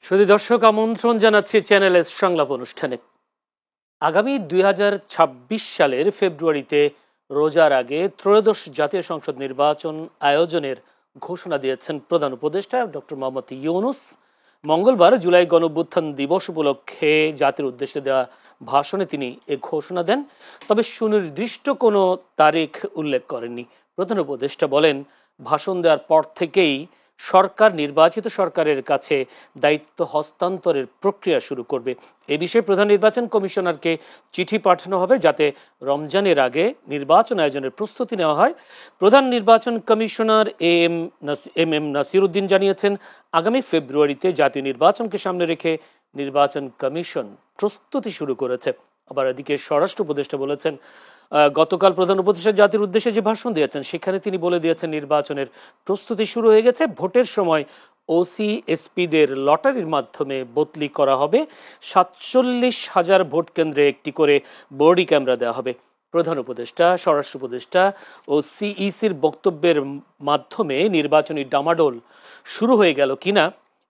শুধু দর্শক আমন্ত্রণ জানাচ্ছি চ্যানেল এস সংলাপ অনুষ্ঠানে। আগামী 2026 সালের ফেব্রুয়ারিতে রোজার আগে ত্রয়োদশ জাতীয় সংসদ নির্বাচন আয়োজনের ঘোষণা দিয়েছেন প্রধান উপদেষ্টা ডক্টর মোহাম্মদ ইউনূস। মঙ্গলবার জুলাই গণঅভ্যুত্থান দিবস উপলক্ষে জাতির উদ্দেশ্যে দেওয়া ভাষণে তিনি এ ঘোষণা দেন, তবে সুনির্দিষ্ট কোনো তারিখ উল্লেখ করেননি। প্রধান উপদেষ্টা বলেন, ভাষণ দেওয়ার পর থেকেই সরকার নির্বাচিত সরকারের কাছে দায়িত্ব হস্তান্তরের প্রক্রিয়া শুরু করবে। এ বিষয়ে প্রধান নির্বাচন কমিশনারকে চিঠি পাঠানো হবে, যাতে রমজানের আগে নির্বাচন আয়োজনের প্রস্তুতি নেওয়া হয়। প্রধান নির্বাচন commissioner M M Nasir Uddin জানিয়েছেন, আগামী ফেব্রুয়ারিতে জাতীয় নির্বাচনকে সামনে রেখে নির্বাচন কমিশন প্রস্তুতি শুরু করেছে। আবার এদিকে স্বরাষ্ট্র উপদেষ্টা বলেছেন, গতকাল প্রধান উপদেষ্টা জাতির উদ্দেশ্যে যে ভাষণ দিয়েছেন সেখানে তিনি বলে দিয়েছেন নির্বাচনের প্রস্তুতি শুরু হয়ে গেছে। ভোটের সময় ওসি এসপিদের লটারির মাধ্যমে বদলি করা হবে। 47,000 ভোট কেন্দ্রে একটি করে বডি ক্যামেরা দেওয়া হবে। প্রধান উপদেষ্টা, স্বরাষ্ট্র উপদেষ্টা ও সিইসির বক্তব্যের মাধ্যমে নির্বাচনী ডামাডোল শুরু হয়ে গেল কিনা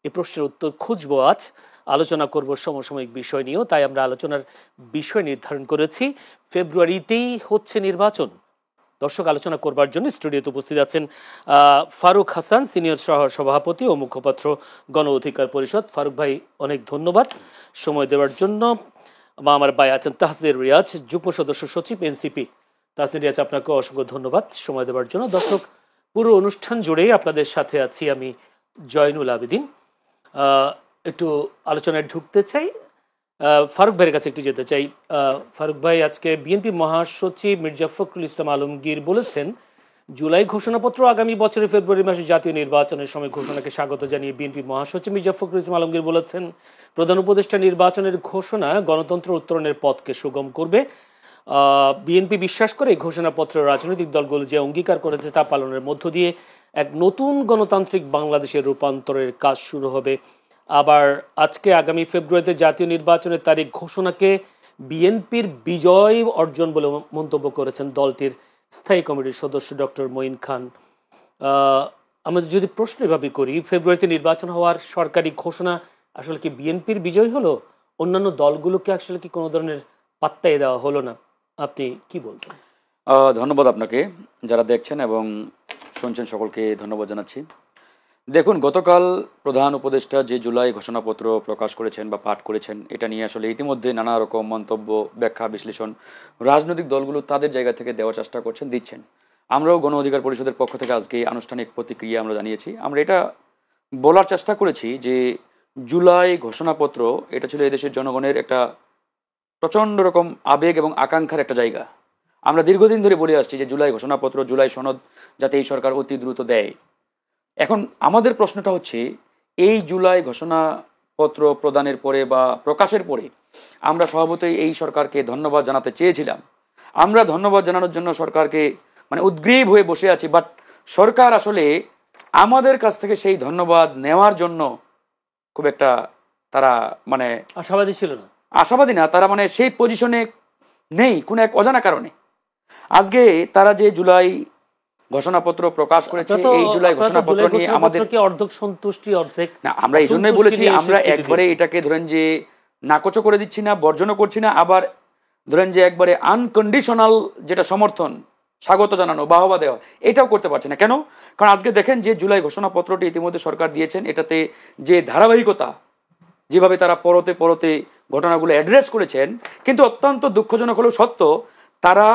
এ প্রশ্নের উত্তর খুঁজবো আজ। আলোচনা করব সমসাময়িক বিষয় নিয়েও, তাই আমরা আলোচনার বিষয় নির্ধারণ করেছি ফেব্রুয়ারিতেই হচ্ছে নির্বাচন। দর্শক, আলোচনা করবার জন্য স্টুডিওতে উপস্থিত আছেন ফারুক হাসান, সিনিয়র সহ সভাপতি ও মুখপাত্র গণ অধিকার পরিষদ। ফারুক ভাই, অনেক ধন্যবাদ সময় দেওয়ার জন্য। আমার ভাই আছেন তাহসির রিয়াজ, যুগ্ম সদস্য সচিব এনসিপি। তাহসির রিয়াজ, আপনাকে অসংখ্য ধন্যবাদ সময় দেওয়ার জন্য। দর্শক, পুরো অনুষ্ঠান জুড়েই আপনাদের সাথে আছি আমি জয়নুল আবেদিন। একটু আলোচনায় ঢুকতে চাই, ফারুক ভাইয়ের কাছে একটু যেতে চাই। ফারুক ভাই, আজকে বিএনপি মহাসচিব মির্জা ফখরুল ইসলাম আলমগীর বলেছেন, জুলাই ঘোষণাপত্র আগামী বছরের ফেব্রুয়ারি মাসে জাতীয় নির্বাচনের সময় ঘোষণাকে স্বাগত জানিয়ে বিএনপি মহাসচিব মির্জা ফখরুল ইসলাম আলমগীর বলেছেন, প্রধান উপদেষ্টা নির্বাচনের ঘোষণা গণতন্ত্র উত্তরণের পথকে সুগম করবে। বিএনপি বিশ্বাস করে এই ঘোষণাপত্র রাজনৈতিক দলগুলো যে অঙ্গীকার করেছে তা পালনের মধ্য দিয়ে এক নতুন গণতান্ত্রিক বাংলাদেশের রূপান্তরের কাজ শুরু হবে। আবার আজকে আগামী ফেব্রুয়ারিতে জাতীয় নির্বাচনের তারিখ ঘোষণাকে বিএনপির বিজয় অর্জন বলে মন্তব্য করেছেন দলটির স্থায়ী কমিটির সদস্য ডক্টর মঈন খান। আমরা যদি প্রশ্ন এভাবে করি, ফেব্রুয়ারিতে নির্বাচন হওয়ার সরকারি ঘোষণা আসলে কি বিএনপির বিজয় হলো? অন্যান্য দলগুলোকে আসলে কি কোনো ধরনের পাত্তাই দেওয়া হলো না? আপনি কি বলবেন? ধন্যবাদ আপনাকে, যারা দেখছেন এবং শুনছেন সকলকে ধন্যবাদ জানাচ্ছি। দেখুন, গতকাল প্রধান উপদেষ্টা যে জুলাই ঘোষণাপত্র প্রকাশ করেছেন বা পাঠ করেছেন, এটা নিয়ে আসলে ইতিমধ্যে নানা রকম মন্তব্য, ব্যাখ্যা, বিশ্লেষণ রাজনৈতিক দলগুলো তাদের জায়গা থেকে দেওয়ার চেষ্টা করছেন, দিচ্ছেন। আমরাও গণ অধিকার পরিষদের পক্ষ থেকে আজকে আনুষ্ঠানিক প্রতিক্রিয়া আমরা জানিয়েছি। আমরা এটা বলার চেষ্টা করেছি যে জুলাই ঘোষণাপত্র এটা ছিল এদেশের জনগণের একটা প্রচণ্ড রকম আবেগ এবং আকাঙ্ক্ষার একটা জায়গা। আমরা দীর্ঘদিন ধরে বলে আসছি যে জুলাই ঘোষণাপত্র, জুলাই সনদ যাতে এই সরকার অতি দ্রুত দেয়। এখন আমাদের প্রশ্নটা হচ্ছে, এই জুলাই ঘোষণাপত্র প্রদানের পরে বা প্রকাশের পরে আমরা স্বভাবতই এই সরকারকে ধন্যবাদ জানাতে চেয়েছিলাম। আমরা ধন্যবাদ জানানোর জন্য সরকারকে উদ্গ্রীব হয়ে বসে আছি, বাট সরকার আসলে আমাদের কাছ থেকে সেই ধন্যবাদ নেওয়ার জন্য খুব একটা তারা আশাবাদী ছিল না, আশাবাদী না, তারা সেই পজিশনে নেই কোনো এক অজানা কারণে। আজকে তারা যে জুলাই ঘোষণাপত্র প্রকাশ করেছে, এই জুলাই ঘোষণাপত্র নিয়ে আমাদের অর্ধেক সন্তুষ্টি, অর্ধেক না। আমরা এই জন্যই বলেছি, আমরা একবারে এটাকে ধরেন যে নাকচ করে দিচ্ছি না, বর্জনও করছি না, আবার ধরেন যে একবারে আনকন্ডিশনাল যেটা সমর্থন, স্বাগত জানানো, বাহবা দেওয়া, এটাও করতে পারছে না। কেন? কারণ আজকে দেখেন যে জুলাই ঘোষণাপত্রটি ইতিমধ্যে সরকার দিয়েছেন, এটাতে যে ধারাবাহিকতা, যেভাবে তারা পরতে পরতে ঘটনাগুলো অ্যাড্রেস করেছেন, কিন্তু অত্যন্ত দুঃখজনক হলেও সত্য, তারা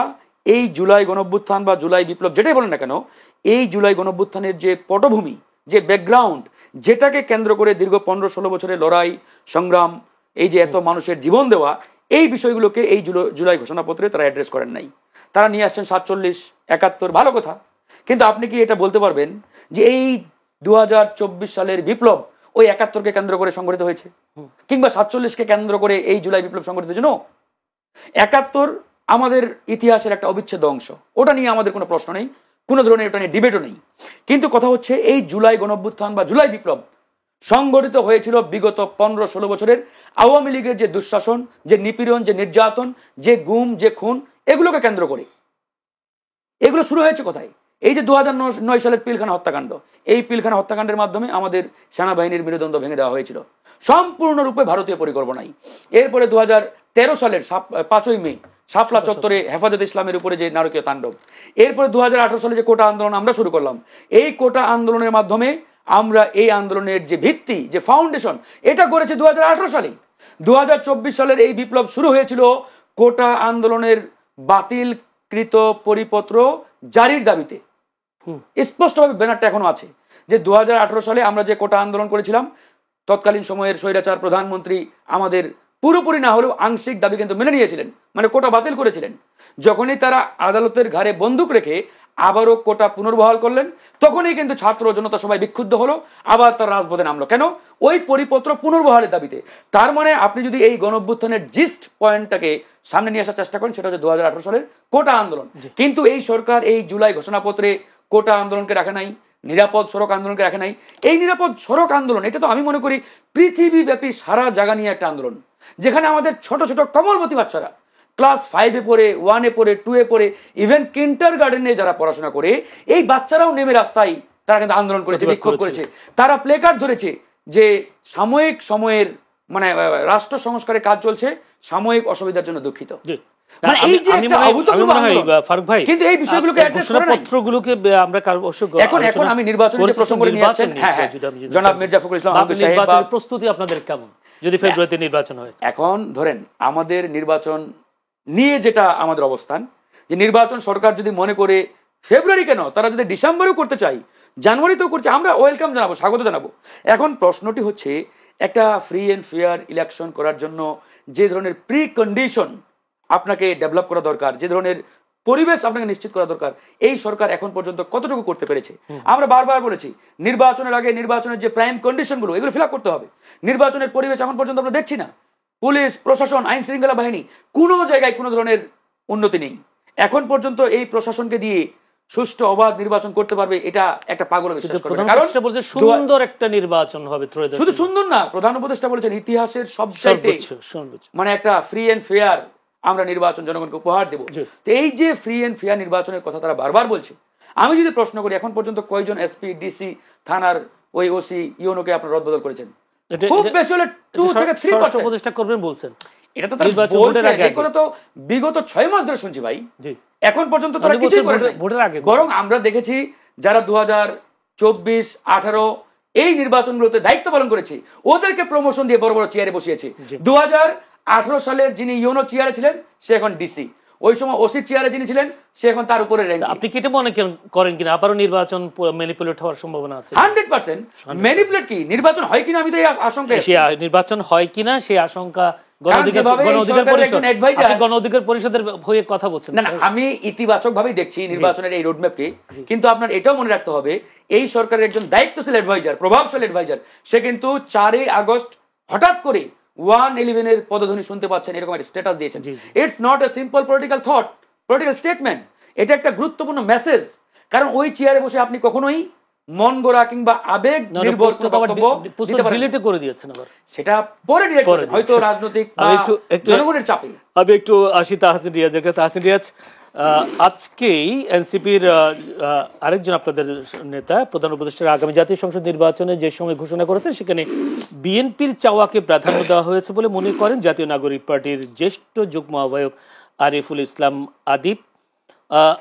এই জুলাই গণঅভ্যুত্থান বা জুলাই বিপ্লব যেটাই বলেন না কেন, এই জুলাই গণঅভ্যুত্থানের যে পটভূমি, যে ব্যাকগ্রাউন্ড, যেটাকে কেন্দ্র করে দীর্ঘ 15-16 বছরের লড়াই সংগ্রাম, এই যে এত মানুষের জীবন দেওয়া, এই বিষয়গুলোকে এই জুলাই ঘোষণাপত্রে তারা অ্যাড্রেস করেন নাই। তারা নিয়ে আসছেন 47, 71, ভালো কথা, কিন্তু আপনি কি এটা বলতে পারবেন যে এই 2024 সালের বিপ্লব ওই 71কে কেন্দ্র করে সংগঠিত হয়েছে, কিংবা 47কে কেন্দ্র করে এই জুলাই বিপ্লব সংগঠিত হয়েছে? 71 আমাদের ইতিহাসের একটা অবিচ্ছেদ্য অংশ, ওটা নিয়ে আমাদের কোনো প্রশ্ন নেই, কোনো ধরনের ওটা নিয়ে ডিবেটও নেই। কিন্তু কথা হচ্ছে, এই জুলাই গণঅভ্যুত্থান বা জুলাই বিপ্লব সংগঠিত হয়েছিল বিগত 15-16 বছরের আওয়ামী লীগের যে দুঃশাসন, যে নিপীড়ন, যে নির্যাতন, যে গুম, যে খুন, এগুলোকে কেন্দ্র করে। এগুলো শুরু হয়েছে কোথায়? এই যে 2009 সালের পিলখানা হত্যাকাণ্ড, এই পিলখানা হত্যাকাণ্ডের মাধ্যমে আমাদের সেনাবাহিনীর মেরুদণ্ড ভেঙে দেওয়া হয়েছিল সম্পূর্ণরূপে ভারতীয় পরিকল্পনায়। এরপরে 2013 সালের 5ই মে শাপলা চত্বরে হেফাজত ইসলামের উপরে যে নারকীয় তাণ্ডব, এরপরে 2018 সালে যে কোটা আন্দোলন আমরা শুরু করলাম, এই কোটা আন্দোলনের মাধ্যমে আমরা এই আন্দোলনের যে ভিত্তি, যে ফাউন্ডেশন, এটা করেছি 2018 সালে। 2024 সালের এই বিপ্লব শুরু হয়েছিল কোটা আন্দোলনের বাতিলকৃত পরিপত্র জারির দাবিতে। স্পষ্টভাবে ব্যানারটা এখনো আছে যে 2018 সালে আমরা যে কোটা আন্দোলন করেছিলাম, তৎকালীন সময়ের স্বৈরাচার প্রধানমন্ত্রী আমাদের পুরোপুরি না হলেও আংশিক দাবি কিন্তু মেনে নিয়েছিলেন, মানে কোটা বাতিল করেছিলেন। যখনই তারা আদালতের ঘাড়ে বন্দুক রেখে আবারও কোটা পুনর্বহাল করলেন, তখনই কিন্তু ছাত্র জনতা সবাই বিক্ষুব্ধ হলো, আবার তার রাজপথে নামলো। কেন? ওই পরিপত্র পুনর্বহালের দাবিতে। তার মানে আপনি যদি এই গণঅভ্যুত্থানের জিস্ট পয়েন্টটাকে সামনে নিয়ে আসার চেষ্টা করেন, সেটা হচ্ছে 2018 সালের কোটা আন্দোলন। কিন্তু এই সরকার এই জুলাই ঘোষণাপত্রে কোটা আন্দোলনকে রাখে নাই, নিরাপদ সড়ক আন্দোলনকে রাখে নাই। এই নিরাপদ সড়ক আন্দোলন, এটা তো আমি মনে করি পৃথিবীব্যাপী সারা জায়গা নিয়ে একটা আন্দোলন, যেখানে আমাদের ছোট ছোট কমলবতী বাচ্চারা ক্লাস 5-এ পড়ে, 1-এ পড়ে, 2-এ পড়ে, ইভেন কিন্ডার গার্ডেনে যারা পড়াশোনা করে, এই বাচ্চারাও নেমে রাস্তায় তারা কিন্তু আন্দোলন করেছে, বিক্ষোভ করেছে। তারা প্লে কার্ড ধরেছে যে সাময়িক সময়ের, মানে রাষ্ট্র সংস্কারের কাজ চলছে, সাময়িক অসুবিধার জন্য দুঃখিত। আমি নির্বাচনের প্রসঙ্গ নিয়ে আসছেন, জনাব মির্জা ফখরুল ইসলাম প্রস্তুতি আপনাদের কেমন যদি ফেব্রুয়ারিতে নির্বাচন হয়? এখন ধরেন আমাদের নির্বাচন নিয়ে যেটা আমাদের অবস্থান, যে নির্বাচন সরকার যদি মনে করে ফেব্রুয়ারি কেন, তারা যদি ডিসেম্বরেও করতে চাই, জানুয়ারিতেও করছে, আমরা ওয়েলকাম জানাবো, স্বাগত জানাবো। এখন প্রশ্নটি হচ্ছে, একটা ফ্রি এন্ড ফেয়ার ইলেকশন করার জন্য যে ধরনের প্রি কন্ডিশন আপনাকে ডেভেলপ করা দরকার, যে ধরনের পরিবেশ আপনাকে নিশ্চিত করা দরকার, এই সরকার এখন পর্যন্ত কতটুকু করতে পেরেছে? আমরা বারবার বলেছি, নির্বাচনের আগে নির্বাচনের যে প্রাইম কন্ডিশন গুলো, এগুলো ফিল আপ করতে হবে। নির্বাচনের পরিবেশ এখন পর্যন্ত আমরা দেখছি না। পুলিশ প্রশাসন, আইন শৃঙ্খলা বাহিনী, কোনো জায়গায় কোনো ধরনের উন্নতি নেই। এখন পর্যন্ত এই প্রশাসনকে দিয়ে সুষ্ঠু অবাধ নির্বাচন করতে পারবে, এটা একটা পাগল বিশ্বাস করে। কারণ সুন্দর একটা নির্বাচন হবে। শুধু সুন্দর না, প্রধান উপদেষ্টা বলেছেন ইতিহাসের সবচাইতে মানে একটা ফ্রি এন্ড ফেয়ার আমরা নির্বাচন জনগণকে উপহার দেব। তো এই যে ফ্রি এন্ড ফেয়ার নির্বাচনের কথা তারা বারবার বলছে, আমি যদি প্রশ্ন করি, এখন পর্যন্ত কয়জন এসপি, ডিসি, থানার ওই ওসি, ইউনোকে আপনারা রদবদল করেছেন? খুব বেশি হলে 2 থেকে 3% উপদেষ্টা করবেন বলছেন। এটা তো তো বিগত 6 মাস ধরে শুনছি ভাই, এখন পর্যন্ত তারা কিছুই করেন নাই। বরং আমরা দেখেছি যারা 2024, 18 এই নির্বাচনগুলোতে দায়িত্ব পালন করেছে, ওদেরকে প্রমোশন দিয়ে বড় বড় চেয়ারে বসিয়েছে। 2018 সালের যিনি ইউনো চেয়ারে ছিলেন, সে এখন ডিসি। ওই সময় ওসি চেয়ারে যিনি ছিলেন, সে এখন তার উপরে র্যাঙ্ক। আপনি কি এটা মনে করেন কিনা আবারও নির্বাচন ম্যানিপুলেট হওয়ার সম্ভাবনা আছে? 100% ম্যানিপুলেট কি নির্বাচন হয় কিনা, আমি তো এই আশঙ্কা, নির্বাচন হয় কিনা সেই আশঙ্কা গণঅধিকার পরিষদের হয়ে কথা বলছেন। না, আমি ইতিবাচক ভাবেই দেখছি নির্বাচনের এই রোডম্যাপকে। কিন্তু আপনার এটাও মনে রাখতে হবে, এই সরকারের একজন দায়িত্বশীল অ্যাডভাইজার, প্রভাবশালী অ্যাডভাইজার, সে কিন্তু 4 আগস্ট হঠাৎ করে 111 এর পদধ্বনি শুনতে পাচ্ছেন, এরকম একটা স্ট্যাটাস দিয়েছেন। It's not a simple political thought, political statement, এটা একটা গুরুত্বপূর্ণ মেসেজ। কারণ ওই চেয়ারে বসে আপনি কখনোই মন গড়া কিংবা আবেগ নির্ভর বক্তব্য দিতে পারেন। ডিলিট করে দিয়েছেন আবার, সেটা পরে ডিলিট করেন, হয়তো রাজনৈতিক জনগণের চাপে। আমি একটু আসি তাহসিন রিয়াজের কাছে। তাহসিন রিয়াজ, আজকেই এনসিপির আরেকজন আপনাদের নেতা, প্রধান উপদেষ্টার আগামী জাতীয় সংসদ নির্বাচনে যে সময় ঘোষণা করেছেন, সেখানে বিএনপির চাওয়াকে প্রাধান্য দেওয়া হয়েছে বলে মনে করেন জাতীয় নাগরিক পার্টির জ্যেষ্ঠ যুগ্ম আহ্বায়ক আরিফুল ইসলাম আদিব।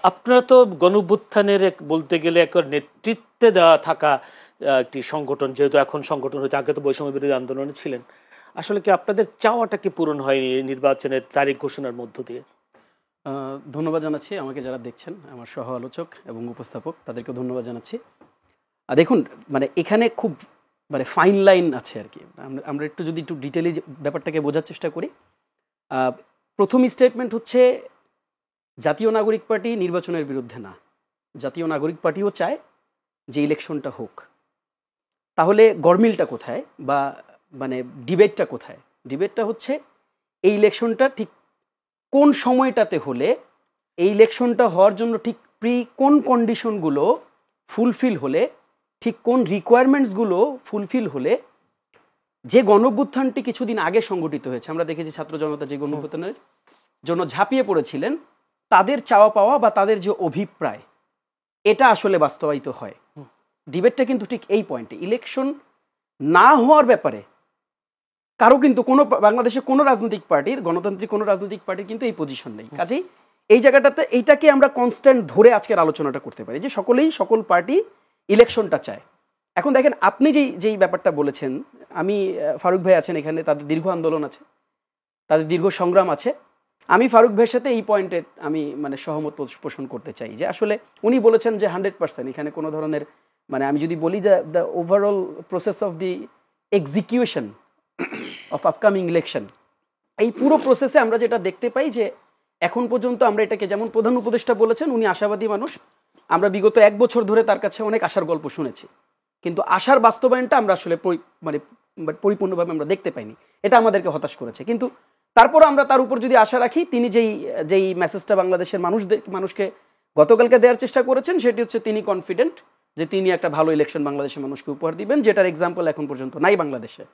আপনারা তো গণঅভ্যুত্থানের বলতে গেলে এক নেতৃত্বে দেওয়া থাকা একটি সংগঠন, যেহেতু এখন সংগঠন হচ্ছে, আগে তো বৈষম্য বিরোধী আন্দোলনে ছিলেন, আসলে কি আপনাদের চাওয়াটা কি পূরণ হয়নি নির্বাচনের তারিখ ঘোষণার মধ্য দিয়ে? ধন্যবাদ জানাচ্ছি আমাকে যারা দেখছেন, আমার সহ আলোচক এবং উপস্থাপক, তাদেরকে ধন্যবাদ জানাচ্ছি। দেখুন, মানে এখানে খুব মানে ফাইন লাইন আছে আর কি। আমরা একটু যদি একটু ডিটেইলি ব্যাপারটাকে বোঝার চেষ্টা করি, প্রথম স্টেটমেন্ট হচ্ছে জাতীয় নাগরিক পার্টি নির্বাচনের বিরুদ্ধে না। জাতীয় নাগরিক পার্টিও চায় যে ইলেকশনটা হোক। তাহলে গরমিলটা কোথায়, বা মানে ডিবেটটা কোথায়? ডিবেটটা হচ্ছে এই ইলেকশনটা ঠিক কোন সময়টাতে হলে, এই ইলেকশনটা হওয়ার জন্য ঠিক কোন কন্ডিশনগুলো ফুলফিল হলে, ঠিক কোন রিকোয়ারমেন্টসগুলো ফুলফিল হলে, যে গণঅভ্যুত্থানটি কিছুদিন আগে সংগঠিত হয়েছে, আমরা দেখেছি ছাত্র জনতা যে গণঅভ্যুত্থানের জন্য ঝাঁপিয়ে পড়েছিলেন, তাদের চাওয়া পাওয়া বা তাদের যে অভিপ্রায়, এটা আসলে বাস্তবায়িত হয়। ডিবেটটা কিন্তু ঠিক এই পয়েন্টে, ইলেকশন না হওয়ার ব্যাপারে কারো কিন্তু কোনো বাংলাদেশে কোনো রাজনৈতিক পার্টির, গণতান্ত্রিক কোনো রাজনৈতিক পার্টির কিন্তু এই পজিশন নেই। কাজেই এই জায়গাটাতে এইটাকে আমরা কনস্ট্যান্ট ধরে আজকের আলোচনাটা করতে পারি যে সকল পার্টি ইলেকশনটা চায়। এখন দেখেন, আপনি যেই ব্যাপারটা বলেছেন, আমি ফারুক ভাই আছেন এখানে, তাদের দীর্ঘ আন্দোলন আছে, তাদের দীর্ঘ সংগ্রাম আছে। আমি ফারুক ভাইয়ের সাথে এই পয়েন্টে আমি মানে সহমত পোষণ করতে চাই যে আসলে উনি বলেছেন যে 100% এখানে কোনো ধরনের মানে আমি যদি বলি যে the overall process of the execution of upcoming election, এই পুরো প্রসেসে আমরা যেটা দেখতে পাই যে এখন পর্যন্ত আমরা এটাকে, যেমন প্রধান উপদেষ্টা বলেছেন উনি আশাবাদী মানুষ, আমরা বিগত 1 বছর ধরে তার কাছে অনেক আশার গল্প শুনেছি, কিন্তু আশার বাস্তবায়নটা আমরা আসলে মানে পরিপূর্ণভাবে আমরা দেখতে পাইনি। এটা আমাদেরকে হতাশ করেছে। কিন্তু তারপর আমরা তার উপর যদি আশা রাখি, তিনি যেই মেসেজটা বাংলাদেশের মানুষকে গতকালকে দেওয়ার চেষ্টা করেছেন, সেটি হচ্ছে তিনি কনফিডেন্ট যে তিনি একটা ভালো ইলেকশন বাংলাদেশের মানুষকে উপহার দিবেন, যেটার এক্সাম্পল এখন পর্যন্ত নাই বাংলাদেশে।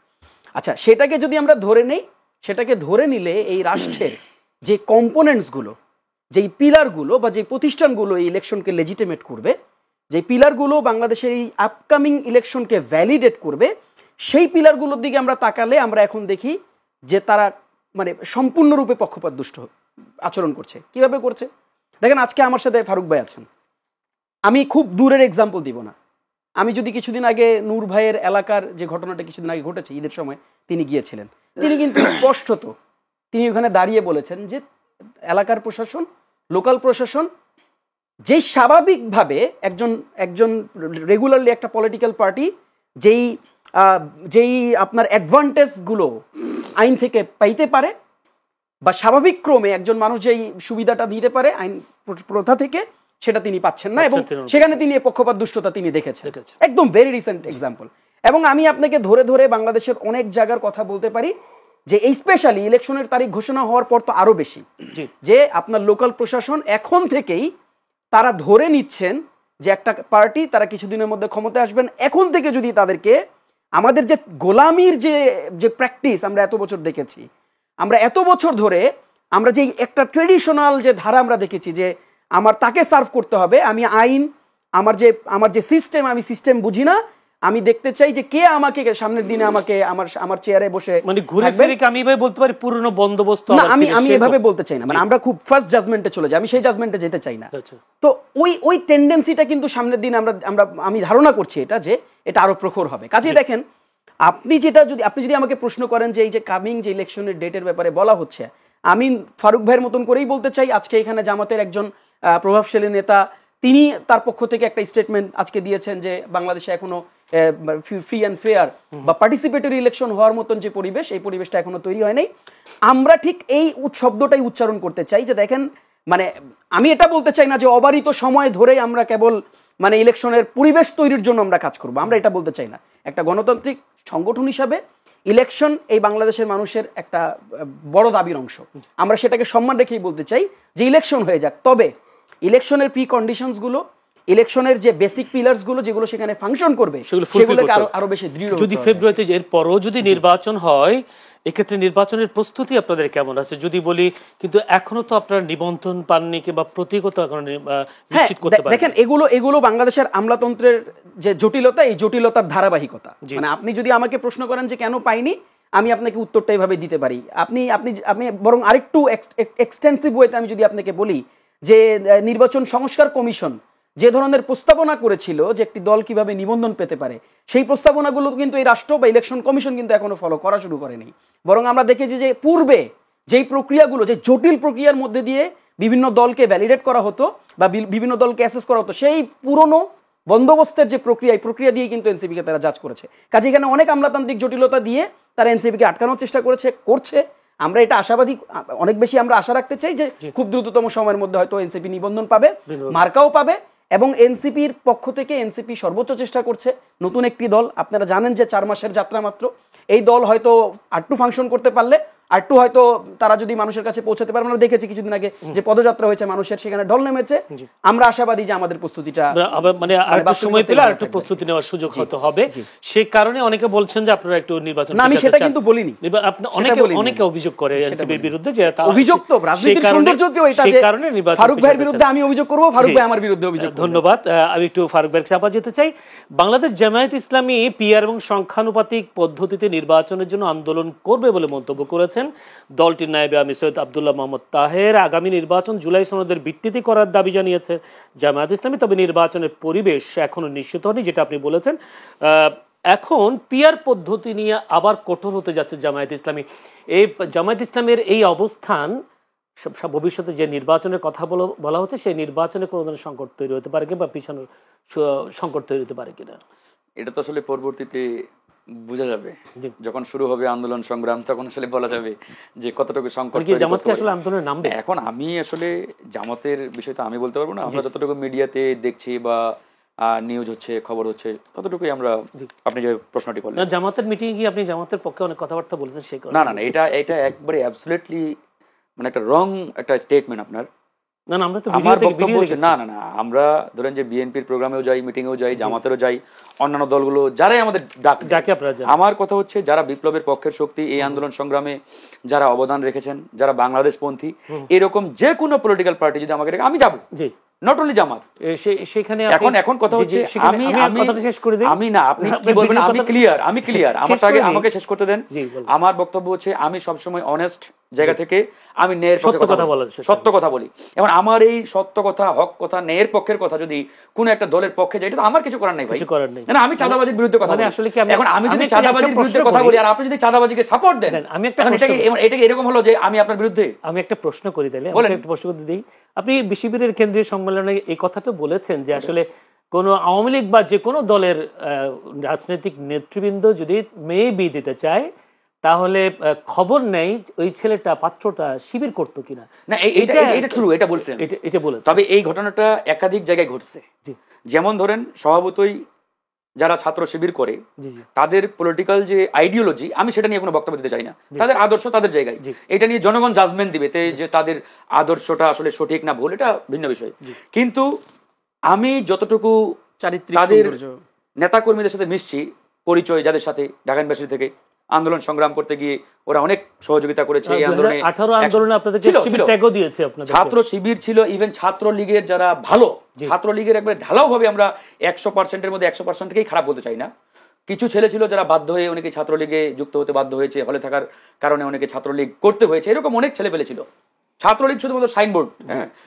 আচ্ছা, সেটাকে যদি আমরা ধরে নেই, সেটাকে ধরে নিলে এই রাষ্ট্রের যে কম্পোনেন্টসগুলো, যেই পিলারগুলো বা যে প্রতিষ্ঠানগুলো এই ইলেকশনকে লেজিটিমেট করবে, যে পিলারগুলো বাংলাদেশের এই আপকামিং ইলেকশনকে ভ্যালিডেট করবে, সেই পিলারগুলোর দিকে আমরা তাকালে আমরা এখন দেখি যে তারা মানে সম্পূর্ণরূপে পক্ষপাত দুষ্ট আচরণ করছে। কিভাবে করছে দেখেন, আজকে আমার সাথে ফারুক ভাই আছেন, আমি খুব দূরের এক্সাম্পল দিব না, আমি যদি কিছুদিন আগে নূর ভাইয়ের এলাকার যে ঘটনাটা কিছুদিন আগে ঘটেছে, ঈদের সময় তিনি গিয়েছিলেন, তিনি কিন্তু স্পষ্টত তিনি ওখানে দাঁড়িয়ে বলেছেন যে এলাকার প্রশাসন, লোকাল প্রশাসন যেই স্বাভাবিকভাবে একজন রেগুলারলি একটা পলিটিক্যাল পার্টি যেই আপনার অ্যাডভান্টেজগুলো আইন থেকে পাইতে পারে বা স্বাভাবিক ক্রমে একজন মানুষ যেই সুবিধাটা নিতে পারে আইন প্রথা থেকে, সেটা তিনি পাচ্ছেন না, এবং সেখানে তিনি পক্ষপাত দুষ্টতা তিনি দেখেছেন। একদম ভেরি রিসেন্ট এক্সাম্পল। এবং আমি আপনাকে ধরে ধরে বাংলাদেশের অনেক জায়গার কথা বলতে পারি যে এই স্পেশালি ইলেকশনের তারিখ ঘোষণা হওয়ার পর তো আরো বেশি, যে আপনার লোকাল প্রশাসন এখন থেকেই তারা ধরে নিচ্ছেন যে একটা পার্টি তারা কিছুদিনের মধ্যে ক্ষমতায় আসবেন, এখন থেকে যদি তাদেরকে আমাদের যে গোলামির যে প্র্যাকটিস আমরা এত বছর দেখেছি, আমরা এত বছর ধরে আমরা যে একটা ট্রেডিশনাল যে ধারা আমরা দেখেছি যে আমার তাকে সার্ভ করতে হবে, আমি আইন, আমার যে সিস্টেম, আমি সিস্টেম বুঝি না, আমি দেখতে চাই যে কে আমাকে সামনের দিনে আমাকে আমার চেয়ারে বসে মানে ঘুরে ফিরে আমি এভাবে বলতে পারি পুরনো বন্দোবস্ত। না, আমি এভাবে বলতে চাই না, মানে আমরা খুব ফার্স্ট জাজমেন্টে চলে যাই, আমি সেই জাজমেন্টে যেতে চাই না। তো ওই টেন্ডেন্সিটা কিন্তু সামনের দিন আমি ধারণা করছি এটা যে এটা আরো প্রখর হবে। কাজেই দেখেন, আপনি যদি আমাকে প্রশ্ন করেন যে এই যে কামিং যে ইলেকশনের ডেটের ব্যাপারে বলা হচ্ছে, আমি ফারুক ভাইয়ের মতন করেই বলতে চাই, আজকে এখানে জামাতের একজন প্রভাবশালী নেতা তিনি তার পক্ষ থেকে একটা স্টেটমেন্ট আজকে দিয়েছেন যে বাংলাদেশে এখনো ফ্রি অ্যান্ড ফেয়ার বা পার্টিসিপেটরি ইলেকশন হওয়ার মতন যে পরিবেশ, এই পরিবেশটা এখনো তৈরি হয় নাই। আমরা ঠিক এই শব্দটাই উচ্চারণ করতে চাই যে দেখেন, মানে আমি এটা বলতে চাই না যে অবারিত সময় ধরেই আমরা কেবল মানে ইলেকশনের পরিবেশ তৈরির জন্য আমরা কাজ করবো, আমরা এটা বলতে চাই না। একটা গণতান্ত্রিক সংগঠন হিসাবে ইলেকশন এই বাংলাদেশের মানুষের একটা বড় দাবির অংশ, আমরা সেটাকে সম্মান রেখেই বলতে চাই যে ইলেকশন হয়ে যাক। তবে ইলেকশনের প্রি কন্ডিশনস গুলো, ইলেকশনের যে বেসিক পিলার্স গুলো যেগুলো সেখানে ফাংশন করবে, সেগুলোকে আরো বেশি দৃঢ়। যদি ফেব্রুয়ারিতে এর পরও যদি নির্বাচন হয়, এক্ষেত্রে নির্বাচনের প্রস্তুতি আপনাদের কেমন আছে যদি বলি? কিন্তু এখনো তো আপনারা নিবন্ধন পাননি কিংবা প্রতীকতা এখনো নিশ্চিত করতে পারেন। দেখেন, এগুলো বাংলাদেশের আমলাতন্ত্রের যে জটিলতা, এই জটিলতার ধারাবাহিকতা। মানে আপনি যদি আমাকে প্রশ্ন করেন যে কেন পাইনি, আমি আপনাকে উত্তরটা এইভাবে দিতে পারি। আপনি বরং আরেকটু এক্সটেন্সিভ ওয়েতে আমি যদি আপনাকে বলি যে নির্বাচন সংস্কার কমিশন যে ধরনের প্রস্তাবনা করেছিল যে একটি দল কিভাবে নিবন্ধন পেতে পারে, সেই প্রস্তাবনাগুলো কিন্তু এই রাষ্ট্র বা ইলেকশন কমিশন কিন্তু এখনো ফলো করা শুরু করেনি। বরং আমরা দেখেছি যে পূর্বে যেই প্রক্রিয়াগুলো, যে জটিল প্রক্রিয়ার মধ্যে দিয়ে বিভিন্ন দলকে ভ্যালিডেট করা হতো বা বিভিন্ন দলকে অ্যাসেস করা হতো, সেই পুরনো বন্দোবস্তের যে প্রক্রিয়া, এই প্রক্রিয়া দিয়ে কিন্তু এনসিপিকে তারা জাজ করেছে। কাজে এখানে অনেক আমলাতান্ত্রিক জটিলতা দিয়ে তারা এনসিপিকে আটকানোর চেষ্টা করছে। আমরা এটা আশাবাদী, অনেক বেশি আমরা আশা রাখতে চাই যে খুব দ্রুততম সময়ের মধ্যে হয়তো এনসিপি নিবন্ধন পাবে, মার্কাও পাবে। এবং এনসিপির পক্ষ থেকে এনসিপি সর্বোচ্চ চেষ্টা করছে নতুন একটি দল, আপনারা জানেন যে 4 মাসের যাত্রা মাত্র, এই দল হয়তো আটটু ফাংশন করতে পারলে আর একটু হয়তো তারা যদি মানুষের কাছে পৌঁছাতে পারে, আমরা দেখেছি কিছুদিন আগে যে পদযাত্রা হয়েছে মানুষের, সেখানে ঢল নেমেছে। আমরা আশাবাদী যে আমাদের প্রস্তুতিটা মানে আরেকটু সময় পেলে আরেকটু প্রস্তুতি নেওয়ার সুযোগ হয়তো হবে। সেই কারণে অনেকে বলছেন যে আপনারা একটু নির্বাচন, না আমি সেটা কিন্তু বলিনি। আপনি অনেকে অভিযোগ করে এনসিপির বিরুদ্ধে যে অভিযোগ তো রাজনীতির সৌন্দর্যও এটা, সেই কারণে নির্বাচন ফারুক ভাইয়ের বিরুদ্ধে আমি অভিযোগ করব, ফারুক ভাই আমার বিরুদ্ধে অভিযোগ। ধন্যবাদ। আমি একটু ফারুক ভাইয়ের চাপা যেতে চাই। বাংলাদেশ জামায়াত ইসলামী পিআর এবং সংখ্যানুপাতিক পদ্ধতিতে নির্বাচনের জন্য আন্দোলন করবে বলে মন্তব্য করেছেন দলটির নায়েবে আমির সৈয়দ আব্দুল্লাহ মোহাম্মদ তাহের। আগামী নির্বাচন জুলাই সনদের ভিত্তিতে করার দাবি জানিয়েছে জামায়াত ইসলামী, তবে নির্বাচনের পরিবেশ এখনো নিশ্চিত হয়নি, যেটা আপনি বলেছেন। এখন পিআর পদ্ধতি নিয়ে আবার কঠোর হতে যাচ্ছে জামায়াত ইসলামী। এই জামায়াত ইসলামের এই অবস্থান ভবিষ্যতে যে নির্বাচনের কথা বলা হচ্ছে, সেই নির্বাচনে কোনো ধরনের সংকট তৈরি হতে পারে কিংবা পিছানোর সংকট তৈরি হতে পারে কিনা, এটা তো আসলে পরবর্তীতে বোঝা যাবে। যখন শুরু হবে আন্দোলন সংগ্রাম, তখন আসলে বলা যাবে যে কতটুকু সংকট। জামাতকে আসলে আন্দোলনের নামবে। এখন আমি আসলে জামাতের বিষয়টা আমি বলতে পারবো না। আমরা যতটুকু মিডিয়াতে দেখছি বা নিউজ হচ্ছে, খবর হচ্ছে, ততটুকুই আমরা। আপনি যে প্রশ্নটি করলেন, জামাতের মিটিং গিয়ে আপনি জামাতের পক্ষে অনেক কথাবার্তা বলেছেন, সেই না না এটা একবারে অ্যাবসলিউটলি মানে একটা রং একটা স্টেটমেন্ট আপনার। আমার বক্তব্য হচ্ছে না না না, আমরা ধরেন যে বিএনপির প্রোগ্রামেও যাই, মিটিংয়েও যাই, জামাতেরও যাই, অন্যান্য দলগুলো যারাই আমাদের ডাকে। আমার কথা হচ্ছে যারা বিপ্লবের পক্ষের শক্তি, এই আন্দোলন সংগ্রামে যারা অবদান রেখেছেন, যারা বাংলাদেশ পন্থী, এরকম যে কোনো পলিটিক্যাল পার্টি যদি আমাকে ডাকে আমি যাবো, নট অনলি জামাত। সেখানে এখন কথা হচ্ছে আমি না, আপনি কি বলবেন? আমি ক্লিয়ার আমাকে শেষ করতে দেন। আমার বক্তব্য হচ্ছে আমি সবসময় অনেস্ট জায়গা থেকে আমি ন্যায়ের সত্য কথা বলি। এখন আমার এই সত্য কথা, হক কথা, ন্যায়ের পক্ষের কথা যদি কোন একটা দলের পক্ষে যায়, এটা তো আমার কিছু করার নাই ভাই। না আমি চাঁদাবাজির বিরুদ্ধে কথা বলি। এখন আমি যদি চাঁদাবাজির বিরুদ্ধে কথা বলি আর আপনি যদি চাঁদাবাজিকে সাপোর্ট দেন, এটাকে এরকম হলো যে আমি আপনার বিরুদ্ধে। আমি একটা প্রশ্ন করি, তাহলে একটা প্রশ্ন করতে দিই। আপনি শিবিরের কেন্দ্রীয় সম্মেলনে এই কথাটা বলেছেন যে আসলে কোন আওয়ামী লীগ বা যে কোনো দলের রাজনৈতিক নেতৃবৃন্দ যদি মেয়ে বিয়ে দিতে চায়, তাহলে খবর নেই ওই ছেলেটা পাত্রটা শিবির করতো কিনা। না এটা ট্রু, এটা বলছেন, এটা বলে। তবে এই ঘটনাটা একাধিক জায়গায় ঘটছে। যেমন ধরেন স্বভাবতই যারা ছাত্র শিবির করে তাদের পলিটিক্যাল যে আইডিওলজি, আমি সেটা নিয়ে কোনো বক্তব্য দিতে চাই না। তাদের আদর্শ তাদের জায়গায়, এটা নিয়ে জনগণ জাজমেন্ট দিবে যে তাদের আদর্শটা আসলে সঠিক না ভুল, এটা ভিন্ন বিষয়। কিন্তু আমি যতটুকু তাদের নেতাকর্মীদের সাথে মিশছি, পরিচয় যাদের সাথে ঢাকা ইউনিভার্সিটি থেকে আন্দোলন সংগ্রাম করতে গিয়ে ওরা অনেক সহযোগিতা করেছে। এই আন্দোলনে ছাত্র শিবির ছিল, ইভেন ছাত্র লীগের যারা ভালো, ছাত্র লীগের একবারে ঢালাও ভাবে আমরা 100%-এর মধ্যে 100%কেই খারাপ বলতে চাই না। কিছু ছেলে ছিল যারা বাধ্য হয়ে অনেকে ছাত্রলীগে যুক্ত হতে বাধ্য হয়েছে, হলে থাকার কারণে অনেকে ছাত্রলীগ করতে হয়েছে, এরকম অনেক ছেলে পেলে ছিল। ছাত্রলীগ শুধুমাত্র সাইনবোর্ড,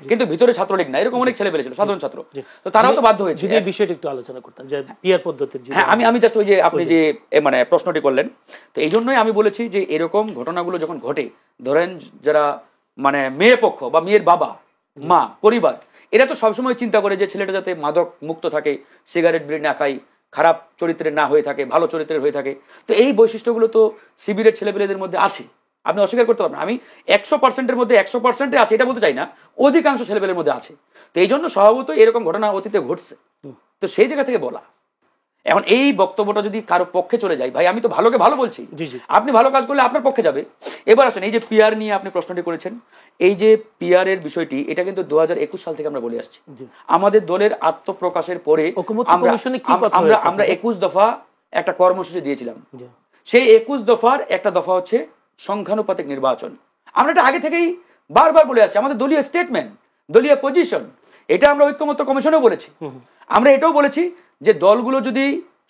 কিন্তু ভিতরে ছাত্রলীগ না, এরকম অনেক ছেলে পেলে ছিল, সাধারণ ছাত্র। তো তারাও তো বাধ্য হয়েছে। এই বিষয়টা একটু আলোচনা করতাম যে পিয়ার পদ্ধতির। হ্যাঁ, আমি জাস্ট ওই যে আপনি যে মানে প্রশ্নটি করলেন, তো এই জন্যই আমি বলেছি যে এরকম ঘটনাগুলো যখন ঘটে, ধরেন যারা মানে মেয়ের পক্ষ বা মেয়ের বাবা মা পরিবার, এরা তো সবসময় চিন্তা করে যে ছেলেটা যাতে মাদক মুক্ত থাকে, সিগারেট বিড়ি না খায়, খারাপ চরিত্রের না হয়ে থাকে, ভালো চরিত্রের হয়ে থাকে। তো এই বৈশিষ্ট্যগুলো তো শিবিরের ছেলেপেলেদের মধ্যে আছে, আপনি অস্বীকার করতে পারবেন। আমি 100%-এর মধ্যে 100% আছে এটা বলতে চাই না, অধিকাংশ ছেলেপেলের মধ্যে আছে। তো এই জন্য স্বভাবতই এরকম ঘটনা অতীতে ঘটছে। তো সেই জায়গা থেকে বলা। এখন এই বক্তব্যটা যদি কারো পক্ষে চলে যায়, ভাই আমি তো ভালোকে ভালো বলছি, আপনি ভালো কাজ করলে আপনার পক্ষে যাবে। এবার আসেন এই যে পিআর নিয়ে আপনি প্রশ্নটি করেছেন, এই যে পিআর এর বিষয়টি, এটা কিন্তু 2021 সাল থেকে আমরা বলে আসছি। আমাদের দলের আত্মপ্রকাশের পরে আমরা 21 দফা একটা কর্মসূচি দিয়েছিলাম। সেই 21 দফার একটা দফা হচ্ছে সংখ্যানুপাতিক নির্বাচন। আমরা এটা আগে থেকেই বারবার বলে আসছি, আমাদের দলীয় স্টেটমেন্ট, দলীয় পজিশন, এটা আমরা ঐক্যমত্য কমিশনেও বলেছি। আমরা এটাও বলেছি যে দলগুলো যদি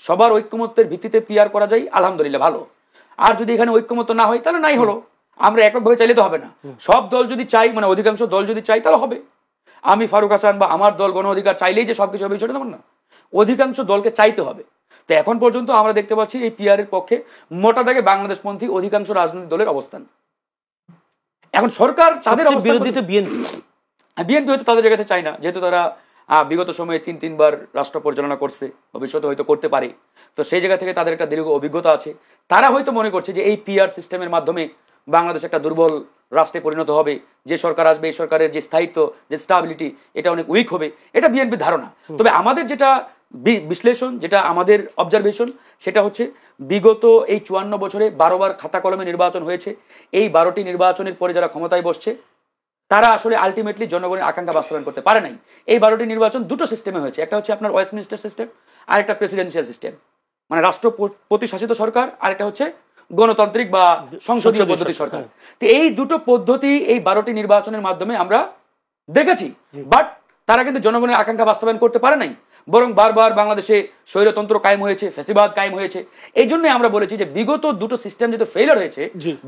সবার ঐক্যমত্যের ভিত্তিতে পিআর করা যায় আলহামদুলিল্লাহ ভালো, আর যদি এখানে ঐক্যমত্য না হয় তাহলে নাই হলো। আমরা এককভাবে চাইলে তো হবে না, সব দল যদি চাই, মানে অধিকাংশ দল যদি চাই তাহলে হবে। আমি ফারুক হাসান বা আমার দল গণ অধিকার চাইলেই যে সবকিছু হবে বিষয়টা তেমন না, অধিকাংশ দলকে চাইতে হবে। তো এখন পর্যন্ত আমরা দেখতে পাচ্ছি এই পিআর এর পক্ষে মোটা দাগে বাংলাদেশপন্থী অধিকাংশ রাজনৈতিক দলের অবস্থান। এখন সরকার তাদের বিরোধী তো বিএনপি হয়তো তাদের জায়গাতে চায় না, যেহেতু তারা বিগত সময়ে 3-3 বার রাষ্ট্র পরিচালনা করছে, ভবিষ্যতে হয়তো করতে পারে। তো সেই জায়গা থেকে তাদের একটা দীর্ঘ অভিজ্ঞতা আছে। তারা হয়তো মনে করছে যে এই পিআর সিস্টেমের মাধ্যমে বাংলাদেশ একটা দুর্বল রাষ্ট্রে পরিণত হবে, যে সরকার আসবে এই সরকারের যে স্থায়িত্ব, যে স্টাবিলিটি, এটা অনেক উইক হবে, এটা বিএনপির ধারণা। তবে আমাদের যেটা বিশ্লেষণ, যেটা আমাদের অবজারভেশন, সেটা হচ্ছে বিগত এই 54 বছরে 12 বার খাতা কলমে নির্বাচন হয়েছে। এই 12টি নির্বাচনের পরে যারা ক্ষমতায় বসছে তারা আসলে আলটিমেটলি জনগণের আকাঙ্ক্ষা বাস্তবায়ন করতে পারে নাই। এই 12টি নির্বাচন দুটো সিস্টেমে হয়েছে, একটা হচ্ছে আপনার ওয়েস্টমিনিস্টার সিস্টেম আর একটা প্রেসিডেন্সিয়াল সিস্টেম, মানে রাষ্ট্রপতি শাসিত সরকার, আর একটা হচ্ছে গণতান্ত্রিক বা সংসদীয় পদ্ধতি সরকার। তো এই দুটো পদ্ধতি এই 12টি নির্বাচনের মাধ্যমে আমরা দেখেছি, বাট তারা কিন্তু জনগণের আকাঙ্ক্ষা বাস্তবায়ন করতে পারে নাই, বরং বারবার বাংলাদেশে স্বৈরতন্ত্র কায়েম হয়েছে, ফ্যাসিবাদ কায়েম হয়েছে। এই জন্য আমরা বলেছি যে বিগত দুটো সিস্টেম যেহেতু ফেলিয়ার হয়েছে,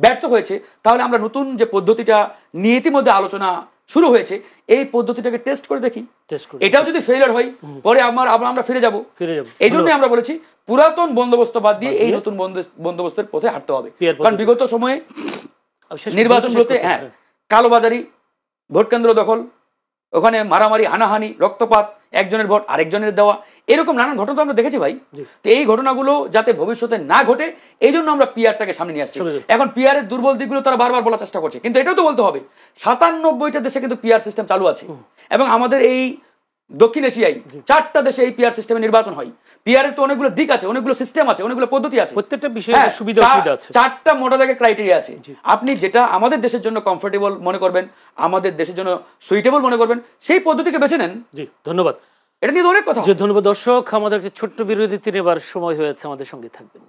ব্যর্থ হয়েছে, তাহলে আমরা নতুন যে পদ্ধতিটা নিয়ে ইতিমধ্যে আলোচনা শুরু হয়েছে এই পদ্ধতিটাকে টেস্ট করে দেখি। এটাও যদি ফেলিয়ার হয় পরে আমরা ফিরে যাব। এই জন্য আমরা বলেছি পুরাতন বন্দোবস্ত বাদ দিয়ে এই নতুন বন্দোবস্তের পথে হাঁটতে হবে। কারণ বিগত সময়ে নির্বাচনগুলোতে কালোবাজারি, ভোট কেন্দ্র দখল, ওখানে মারামারি, হানাহানি, রক্তপাত, একজনের ভোট আরেকজনের দেওয়া, এরকম নানান ঘটনা তো আমরা দেখেছি ভাই। তো এই ঘটনাগুলো যাতে ভবিষ্যতে না ঘটে এই জন্য আমরা পিআরটাকে সামনে নিয়ে আসছি। এখন পিআরের দুর্বল দিকগুলো তারা বারবার বলার চেষ্টা করছে, কিন্তু এটাও তো বলতে হবে 97টা দেশে কিন্তু পিআর সিস্টেম চালু আছে, এবং আমাদের এই দক্ষিণ এশিয়ায় 4টা দেশে এই পিআর সিস্টেমে নির্বাচন হয়। পিআরের তো অনেকগুলো দিক আছে, অনেকগুলো সিস্টেম আছে, অনেকগুলো পদ্ধতি আছে, প্রত্যেকটা বিষয়ে সুবিধা অসুবিধা আছে, 4টা মোটা দাগে ক্রাইটেরিয়া আছে। আপনি যেটা আমাদের দেশের জন্য কমফোর্টেবল মনে করবেন, আমাদের দেশের জন্য সুইটেবল মনে করবেন, সেই পদ্ধতিকে বেছে নেন। জি ধন্যবাদ। এটা নিয়ে অনেক কথা। ধন্যবাদ দর্শক, আমাদের একটা ছোট্ট বিরতি নেবার সময় হয়েছে, আমাদের সঙ্গে থাকবেন।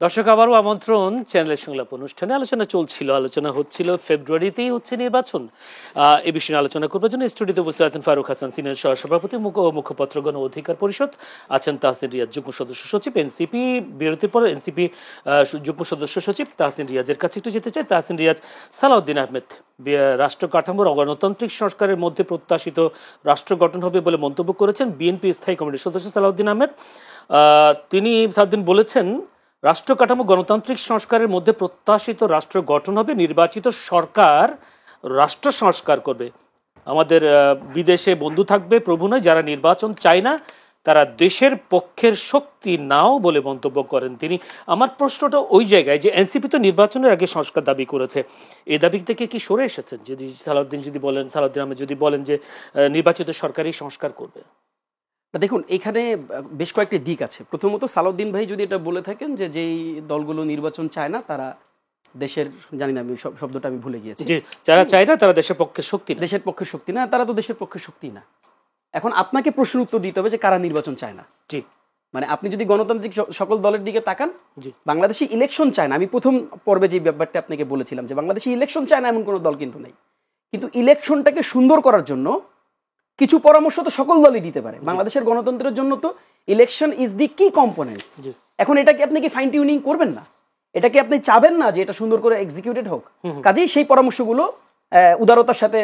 দর্শক আবারও আমন্ত্রণ চ্যানেলের সংলাপ অনুষ্ঠানে। আলোচনা হচ্ছিল ফেব্রুয়ারিতেই হচ্ছে নির্বাচন, এ বিষয়ে আলোচনা করবার জন্য স্টুডিওতে উপস্থিত আছেন ফারুক হাসান, সিনিয়র সহসভাপতি মুখপত্র গণ অধিকার পরিষদ, আছেন তাহসিন রিয়াজ, যুগ্ম সদস্য সচিব এনসিপি। বিরতির পর এনসিপি যুগ্ম সদস্য সচিব তাহসিন রিয়াজের কাছে একটু যেতে চাই। তাহসিন রিয়াজ, সালাউদ্দিন আহমেদ রাষ্ট্র কাঠামোর গণতান্ত্রিক সংস্কারের মধ্যে প্রত্যাশিত রাষ্ট্র গঠন হবে বলে মন্তব্য করেছেন বিএনপি স্থায়ী কমিটির সদস্য সালাউদ্দিন আহমেদ। সালাউদ্দিন বলেছেন রাষ্ট্র কাঠামো গণতান্ত্রিক সংস্কারের মধ্যে প্রত্যাশিত রাষ্ট্র গঠন হবে, নির্বাচিত সরকার রাষ্ট্র সংস্কার করবে, আমাদের বিদেশে বন্ধু থাকবে প্রভু নয়, যারা নির্বাচন চায় না তারা দেশের পক্ষের শক্তি নাও বলে মন্তব্য করেন তিনি। আমার প্রশ্নটা ওই জায়গায় যে এনসিপি তো নির্বাচনের আগে সংস্কার দাবি করেছে, এই দাবি থেকে কি সরে এসেছেন? যদি সালাউদ্দিন আহমেদ যদি বলেন যে নির্বাচিত সরকারই সংস্কার করবে। দেখুন, এখানে বেশ কয়েকটি দিক আছে। প্রথমত সালাউদ্দিন ভাই যদি এটা বলে থাকেন যে যেই দলগুলো নির্বাচন চায় না তারা দেশের, জানি না আমি শব্দটা আমি ভুলে গিয়েছি, যারা চায় না তারা দেশের পক্ষে শক্তি না, তারা তো দেশের পক্ষে শক্তি না। এখন আপনাকে প্রশ্নের উত্তর দিতে হবে যে কারা নির্বাচন চায় না। জি, মানে আপনি যদি গণতান্ত্রিক সকল দলের দিকে তাকান, বাংলাদেশে ইলেকশন চায় না, আমি প্রথম পর্বে যে ব্যাপারটা আপনাকে বলেছিলাম যে বাংলাদেশে ইলেকশন চায় না এমন কোনো দল কিন্তু নেই, কিন্তু ইলেকশনটাকে সুন্দর করার জন্য কিছু পরামর্শ তো সকল দলই দিতে পারে। বাংলাদেশের গণতন্ত্রের জন্য তো ইলেকশন ইজ দি কি কম্পোনেন্টস। এখন এটাকে আপনি কি ফাইন টিউনিং করবেন না? এটাকে আপনি চাবেন না যে এটা সুন্দর করে এক্সিকিউটেড হোক? কাজেই সেই পরামর্শগুলো উদারতার সাথে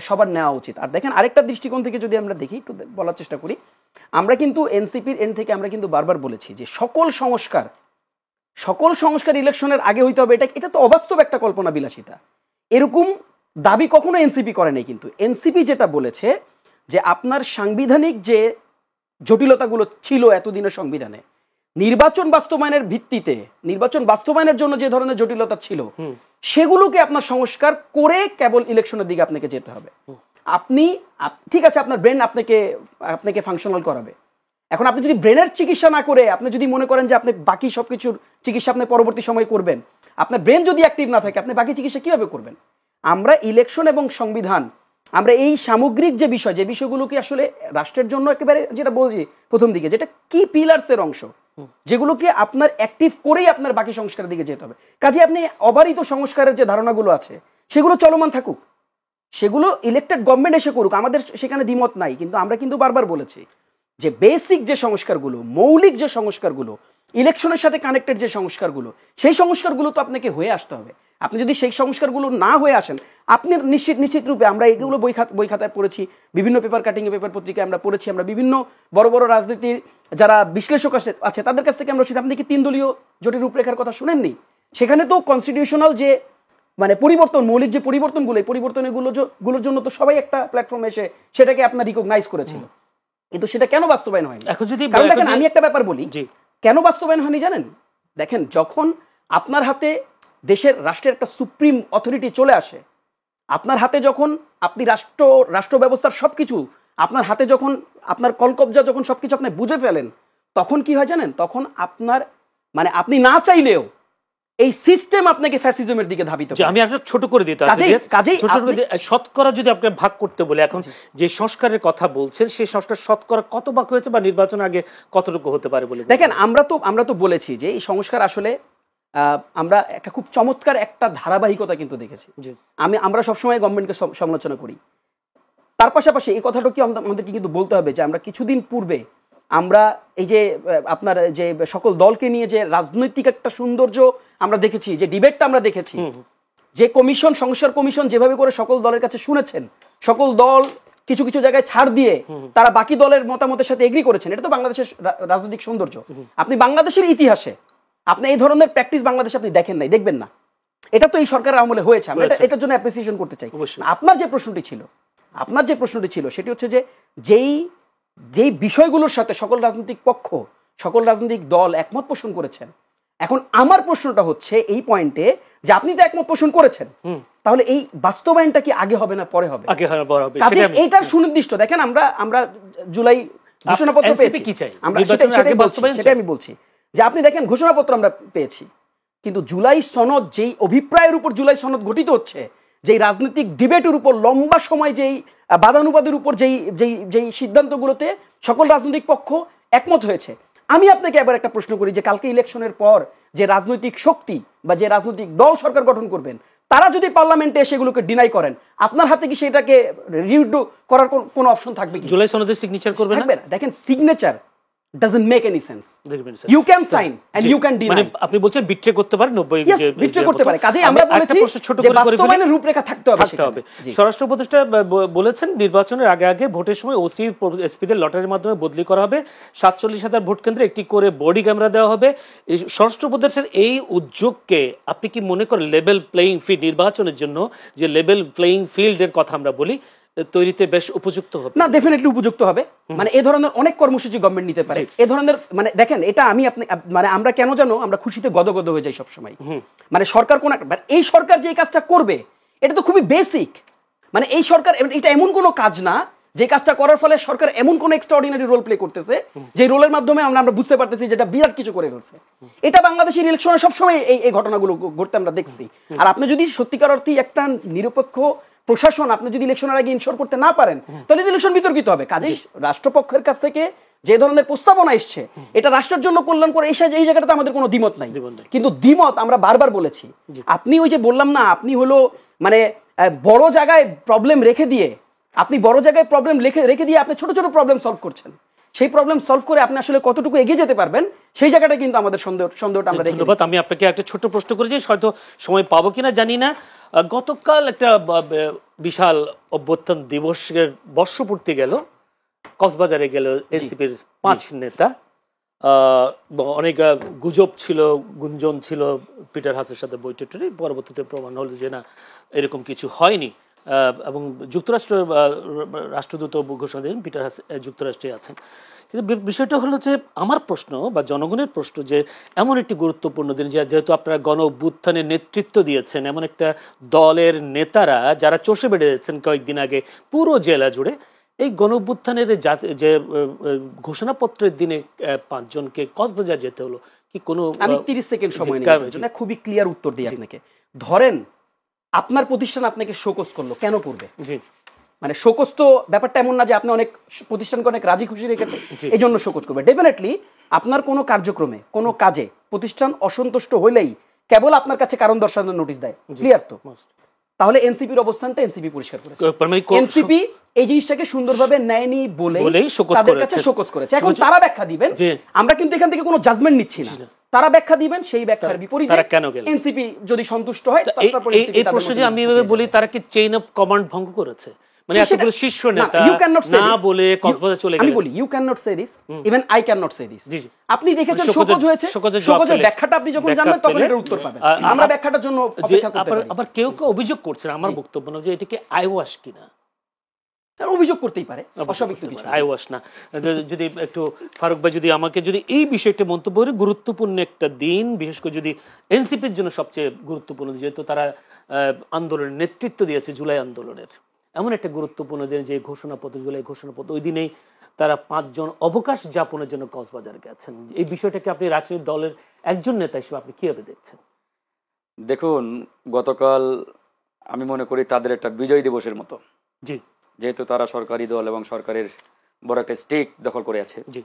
সবার নেওয়া উচিত। আর দেখেন, আরেকটা দৃষ্টিকোণ থেকে যদি আমরা দেখি, একটু বলার চেষ্টা করি, আমরা কিন্তু এনসিপির এন্ড থেকে আমরা কিন্তু বারবার বলেছি যে সকল সংস্কার ইলেকশনের আগে হইতে হবে। এটা তো অবাস্তব একটা কল্পনা বিলাসিতা, এরকম দাবি কখনো এনসিপি করে নাই। কিন্তু এনসিপি যেটা বলেছে যে আপনার সাংবিধানিক যে জটিলতাগুলো ছিল এতদিনের সংবিধানে, নির্বাচন বাস্তবায়নের ভিত্তিতে, নির্বাচন বাস্তবায়নের জন্য যে ধরনের জটিলতা ছিল সেগুলোকে আপনার সংস্কার করে কেবল ইলেকশনের দিকে আপনাকে যেতে হবে। আপনি ঠিক আছে, আপনার ব্রেন আপনাকে ফাংশনাল করাবে। এখন আপনি যদি ব্রেনের চিকিৎসা না করে আপনি যদি মনে করেন যে আপনি বাকি সবকিছুর চিকিৎসা আপনি পরবর্তী সময়ে করবেন, আপনার ব্রেন যদি অ্যাক্টিভ না থাকে আপনি বাকি চিকিৎসা কিভাবে করবেন? আমরা ইলেকশন এবং সংবিধান, আমরা এই সামগ্রিক যে বিষয়গুলোকে আসলে রাষ্ট্রের জন্য একেবারে যেটা বলছি প্রথম দিকে, যেটা কি পিলার্সের অংশ, যেগুলোকে আপনার অ্যাক্টিভ করেই আপনার বাকি সংস্কারের দিকে যেতে হবে। কাজে আপনি অবারিত সংস্কারের যে ধারণাগুলো আছে সেগুলো চলমান থাকুক, সেগুলো ইলেক্টেড গভর্নমেন্ট এসে করুক, আমাদের সেখানে দ্বিমত নাই। কিন্তু আমরা কিন্তু বারবার বলেছি যে বেসিক যে সংস্কারগুলো, মৌলিক যে সংস্কারগুলো, ইলেকশনের সাথে কানেক্টেড যে সংস্কারগুলো, সেই সংস্কারগুলো তো আপনাকে হয়ে আসতে হবে। আপনি যদি সেই সংস্কারগুলো না হয়ে আসেন, আপনি নিশ্চিত রূপে, আমরা এগুলো বই খাতায় পড়েছি, বিভিন্ন পেপার কাটিংয়ে, পেপার পত্রিকায় আমরা পড়েছি, আমরা বিভিন্ন বড় বড় রাজনীতির যারা বিশ্লেষক আছে তাদের কাছ থেকে আমরা, আপনি কি 3 দলীয় জোটের রূপরেখার কথা শুনেননি? সেখানে তো কনস্টিটিউশনাল যে মানে পরিবর্তন, মৌলিক যে পরিবর্তনগুলো, এই পরিবর্তনগুলোর জন্য তো সবাই একটা প্ল্যাটফর্মে এসে সেটাকে আপনার রিকগনাইজ করেছিল, কিন্তু সেটা কেন বাস্তবায়ন হয়নি? এখন যদি দেখেন আমি একটা ব্যাপার বলি, কেন বাস্তবায়ন হয়নি জানেন? দেখেন যখন আপনার হাতে দেশের রাষ্ট্রের একটা সুপ্রিম অথরিটি চলে আসে, আপনার হাতে যখন আপনি রাষ্ট্র ব্যবস্থার সবকিছু আপনার হাতে, যখন আপনার কলকবজা যখন সবকিছু আপনি বুঝে ফেলেন, তখন কি হয় জানেন? তখন আপনার মানে আপনি না চাইলেও এই সিস্টেম আপনাকে ফ্যাসিজমের দিকে ধাবিত করে। আমি একটা ছোট করে দিতে শতকরা যদি আপনি ভাগ করতে বলে, এখন যে সংস্কারের কথা বলছেন সেই সংস্কার শতকরা কত ভাগ হয়েছে বা নির্বাচন আগে কতটুকু হতে পারে বলে? দেখেন আমরা তো বলেছি যে এই সংস্কার আসলে আমরা একটা খুব চমৎকার একটা ধারাবাহিকতা কিন্তু দেখেছি। আমরা সবসময় গভর্নমেন্টকে সমালোচনা করি, তার পাশাপাশি এই কথাটা কি আমাদেরকে কিন্তু বলতে হবে যে আমরা কিছুদিন পূর্বে আমরা এই যে আপনার যে সকল দলকে নিয়ে যে রাজনৈতিক একটা সৌন্দর্য আমরা দেখেছি, যে ডিবেটটা আমরা দেখেছি, যে কমিশন, সংস্কার কমিশন যেভাবে করে সকল দলের কাছে শুনেছেন, সকল দল কিছু কিছু জায়গায় ছাড় দিয়ে তারা বাকি দলের মতামতের সাথে এগ্রি করেছেন, এটা তো বাংলাদেশের রাজনৈতিক সৌন্দর্য। আপনি বাংলাদেশের ইতিহাসে আপনি এই ধরনের প্র্যাকটিস বাংলাদেশে আপনি দেখেন নাই, দেখবেন না। এটা তো এই সরকারের আমলে হয়েছে, আমরা এটার জন্য অ্যাপ্রিসিয়েশন করতে চাই। আপনার যে প্রশ্নটি ছিল সেটি হচ্ছে যে যেই বিষয়গুলোর সাথে সকল রাজনৈতিক পক্ষ, সকল রাজনৈতিক দল একমত পোষণ করেছেন, এখন আমার প্রশ্নটা হচ্ছে এই পয়েন্টে যে আপনি তো একমত পোষণ করেছেন, তাহলে এই বাস্তবায়নটা কি আগে হবে না পরে হবে? কাজে এইটার সুনির্দিষ্ট দেখেন, আমরা জুলাই ঘোষণাপত্র পেয়েছি, সেটা আমি বলছি যে আপনি দেখেন ঘোষণাপত্র আমরা পেয়েছি, কিন্তু জুলাই সনদ যেই অভিপ্রায়ের উপর জুলাই সনদ গঠিত হচ্ছে, যেই রাজনৈতিক ডিবেটের উপর লম্বা সময় যেই বাদানুবাদের উপর যেই সিদ্ধান্তগুলোতে সকল রাজনৈতিক পক্ষ একমত হয়েছে, আমি আপনাকে এবার একটা প্রশ্ন করি যে কালকে ইলেকশনের পর যে রাজনৈতিক শক্তি বা যে রাজনৈতিক দল সরকার গঠন করবেন, তারা যদি পার্লামেন্টে সেগুলোকে ডিনাই করেন, আপনার হাতে কি সেটাকে রিভিউ করার কোনো অপশন থাকবে কি? জুলাই সনদে সিগনেচার করবেন না? দেখেন signature doesn't make any sense. You can sign and you can deny. মানে আপনি বলছেন বিট্রে করতে পারে 90 Yes, বিট্রে করতে পারে। কাজেই আমরা বলেছি যে বাস্তবায়নের রূপরেখা থাকতে হবে। স্বরাষ্ট্র উপদেষ্টা বলেছেন নির্বাচনের আগে ভোটের সময় ওসি এসপিদের লটারির মাধ্যমে বদলি করা হবে, 47,000 ভোট কেন্দ্রে একটি করে বডি ক্যামেরা দেওয়া হবে। স্বরাষ্ট্র উপদেষ্টার এই উদ্যোগকে আপনি কি মনে করেন লেভেল প্লেইং ফিল্ড নির্বাচনের জন্য যে লেভেল প্লেইং ফিল্ডের কথা আমরা বলি তৈরিতে বেশ উপযুক্ত হবে? না, ডেফিনেটলি উপযুক্ত হবে। মানে এই ধরনের অনেক কর্মসূচি গভর্নমেন্ট নিতে পারে। এই ধরনের মানে দেখেন, এটা মানে আমরা কেন জানো আমরা খুশিতে গদগদ হয়ে যাই সব সময়। মানে সরকার কোন এই সরকার যে কাজটা করবে এটা তো খুবই বেসিক। মানে এই সরকার এটা এমন কোনো কাজ না যে কাজটা করার ফলে সরকার এমন কোন এক্সট্রাঅর্ডিনারি রোল প্লে করতেছে যে রোলের মাধ্যমে আমরা বুঝতে পারতেছি যেটা বিরাট কিছু করে ফেলছে। এটা বাংলাদেশের ইলেকশনে সবসময় এই ঘটনাগুলো ঘটতে আমরা দেখছি। আর আপনি যদি সত্যিকার অর্থে একটা নিরপেক্ষ প্রশাসন আপনি যদি ইলেকশনের আগে ইনশোর করতে না পারেন, তাহলে ইলেকশন বিতর্কিত হবে। কাজেই রাষ্ট্রপক্ষের কাছ থেকে যে ধরনের প্রস্তাবনা এসছে এটা রাষ্ট্রের জন্য কল্যাণ করে, এই জায়গাটাতে আমাদের কোনো দ্বিমত নাই। কিন্তু দ্বিমত আমরা বারবার বলেছি, আপনি ওই যে বললাম না, আপনি হলো মানে বড় জায়গায় প্রবলেম রেখে দিয়ে আপনি ছোট ছোট প্রবলেম সলভ করছেন। সেই প্রবলেম সলভ করে আপনি আসলে কতটুকু এগিয়ে যেতে পারবেন সেই জায়গাটা কিন্তু আমাদের সন্দেহটা আমরা রেখে। ধন্যবাদ। আমি আপনাকে একটা ছোট প্রশ্ন করেছি, হয়তো সময় পাবো কিনা জানি না। গতকাল একটা বিশাল অভ্যুত্থান দিবসের বর্ষপূর্তি গেল, কক্সবাজারে গেল এনসিপির 5 নেতা। অনেক গুজব ছিল, গুঞ্জন ছিল পিটার হাসের সাথে বৈঠকটি, পরবর্তীতে প্রমাণ হল যে না এরকম কিছু হয়নি। এবং রাষ্ট্রদূত ঘোষণা দিলেন পিটার হাস যুক্তরাষ্ট্রে আছেন। কিন্তু বিষয়টা হলো যে আমার প্রশ্ন বা জনগণের প্রশ্ন যে এমন একটি গুরুত্বপূর্ণ দিন, যেহেতু আপনারা গণ অভ্যুত্থানের নেতৃত্ব দিয়েছেন, এমন একটা দলের নেতারা যারা চষে বেড়ে যাচ্ছেন কয়েকদিন আগে পুরো জেলা জুড়ে, এই গণ অভ্যুত্থানের যে ঘোষণাপত্রের দিনে 5 জনকে কক্সবাজার যেতে হলো, কি কোনো? আমি 30 সেকেন্ড সময় নিয়ে খুবই ক্লিয়ার উত্তর দিই আপনাকে। ধরেন আপনার প্রতিষ্ঠান আপনাকে শোকজ করলো, কেন করবে? মানে শোকজ তো ব্যাপারটা এমন না যে আপনি অনেক প্রতিষ্ঠানকে অনেক রাজি খুশি রেখেছে এই জন্য শোকজ করবে। ডেফিনেটলি আপনার কোনো কার্যক্রমে কোনো কাজে প্রতিষ্ঠান অসন্তুষ্ট হইলেই কেবল আপনার কাছে কারণ দর্শানোর নোটিশ দেয়, ক্লিয়ার তো? তাহলে এনসিপির অবস্থানটা এনসিপি পরিষ্কার করেছে। এনসিপি এই জিনিসটাকে সুন্দরভাবে নেয়নি বলেই তাদের কাছে শোকজ করেছে। এখন তারা ব্যাখ্যা দিবেন, আমরা কিন্তু এখান থেকে কোনো জাজমেন্ট নিচ্ছি না, তারা ব্যাখ্যা দিবেন, সেই ব্যাখ্যার বিপরীতে এনসিপি যদি সন্তুষ্ট হয়। এই প্রশ্নে আমি এভাবে বলি, তারা কি চেইন অফ কমান্ড ভঙ্গ করেছে? মানে এতগুলো শীর্ষ নেতা না বলে কক্সবাজার চলে গেলেন। আমি বলি you can not say this, even I can not say this. আপনি দেখেছেন শোকজ হয়েছে, শোকজের ব্যাখ্যাটা আপনি যখন জানবেন তখন এর উত্তর পাবেন। আমরা ব্যাখ্যাটার জন্য অপেক্ষা করতে পারি। আবার কেউ কেউ অভিযোগ করছেন, আমার বক্তব্য না যে এটাকে আইওয়াশ কিনা, অভিযোগ করতেই পারে, অস্বাভাবিক কিছু আইওয়াশ না। যদি একটু ফারুক ভাই যদি আমাকে যদি এই বিষয়টা মন্তব্য করে, গুরুত্বপূর্ণ একটা দিন, বিশেষ করে যদি এনসিপির জন্য সবচেয়ে গুরুত্বপূর্ণ, যেহেতু তারা আন্দোলনের নেতৃত্ব দিয়েছে জুলাই আন্দোলনের, এমন একটা গুরুত্বপূর্ণ দিন যে ঘোষণাপত্র, জুলাই ঘোষণাপত্র, ওই দিনেই তারা 5 জন অবকাশ যাপনের জন্য কক্সবাজার গেছেন। এই বিষয়টাকে আপনি রাজনৈতিক দলের একজন নেতা হিসেবে আপনি কিভাবে দেখছেন? দেখুন, গতকাল আমি মনে করি তাদের একটা বিজয় দিবসের মতো। জি, যেহেতু তারা সরকারি দল এবং সরকারের বড় একটা স্টেক দখল করে আছে। জি,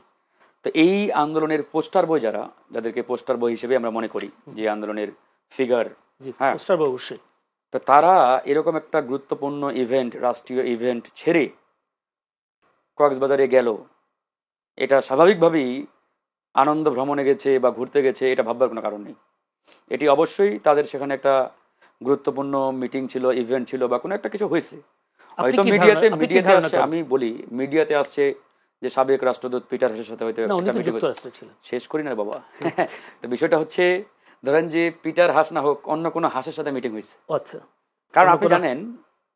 তো এই আন্দোলনের পোস্টার বই, যাদেরকে পোস্টার বই হিসেবে আমরা মনে করি, যে আন্দোলনের ফিগার, হ্যাঁ পোস্টার বই অবশ্যই, তো তারা এরকম একটা গুরুত্বপূর্ণ ইভেন্ট, রাষ্ট্রীয় ইভেন্ট ছেড়ে কক্সবাজারে গেল, এটা স্বাভাবিকভাবেই আনন্দ ভ্রমণে গেছে বা ঘুরতে গেছে, এটা ভাববার কোনো কারণ নেই। এটি অবশ্যই তাদের সেখানে একটা গুরুত্বপূর্ণ মিটিং ছিল, ইভেন্ট ছিল, বা কোনো একটা কিছু হয়েছে। হয়তো মিডিয়াতে আসছে, আমি বলি মিডিয়াতে আসছে যে সাবেক রাষ্ট্রদূত পিটার হাসের সাথে হয়তো শেষ করি না বাবা। তো বিষয়টা হচ্ছে, ধরেন যে পিটার হাস না হোক, অন্য কোনো হাসের সাথে মিটিং হয়েছে। আচ্ছা, কারণ আপনি জানেন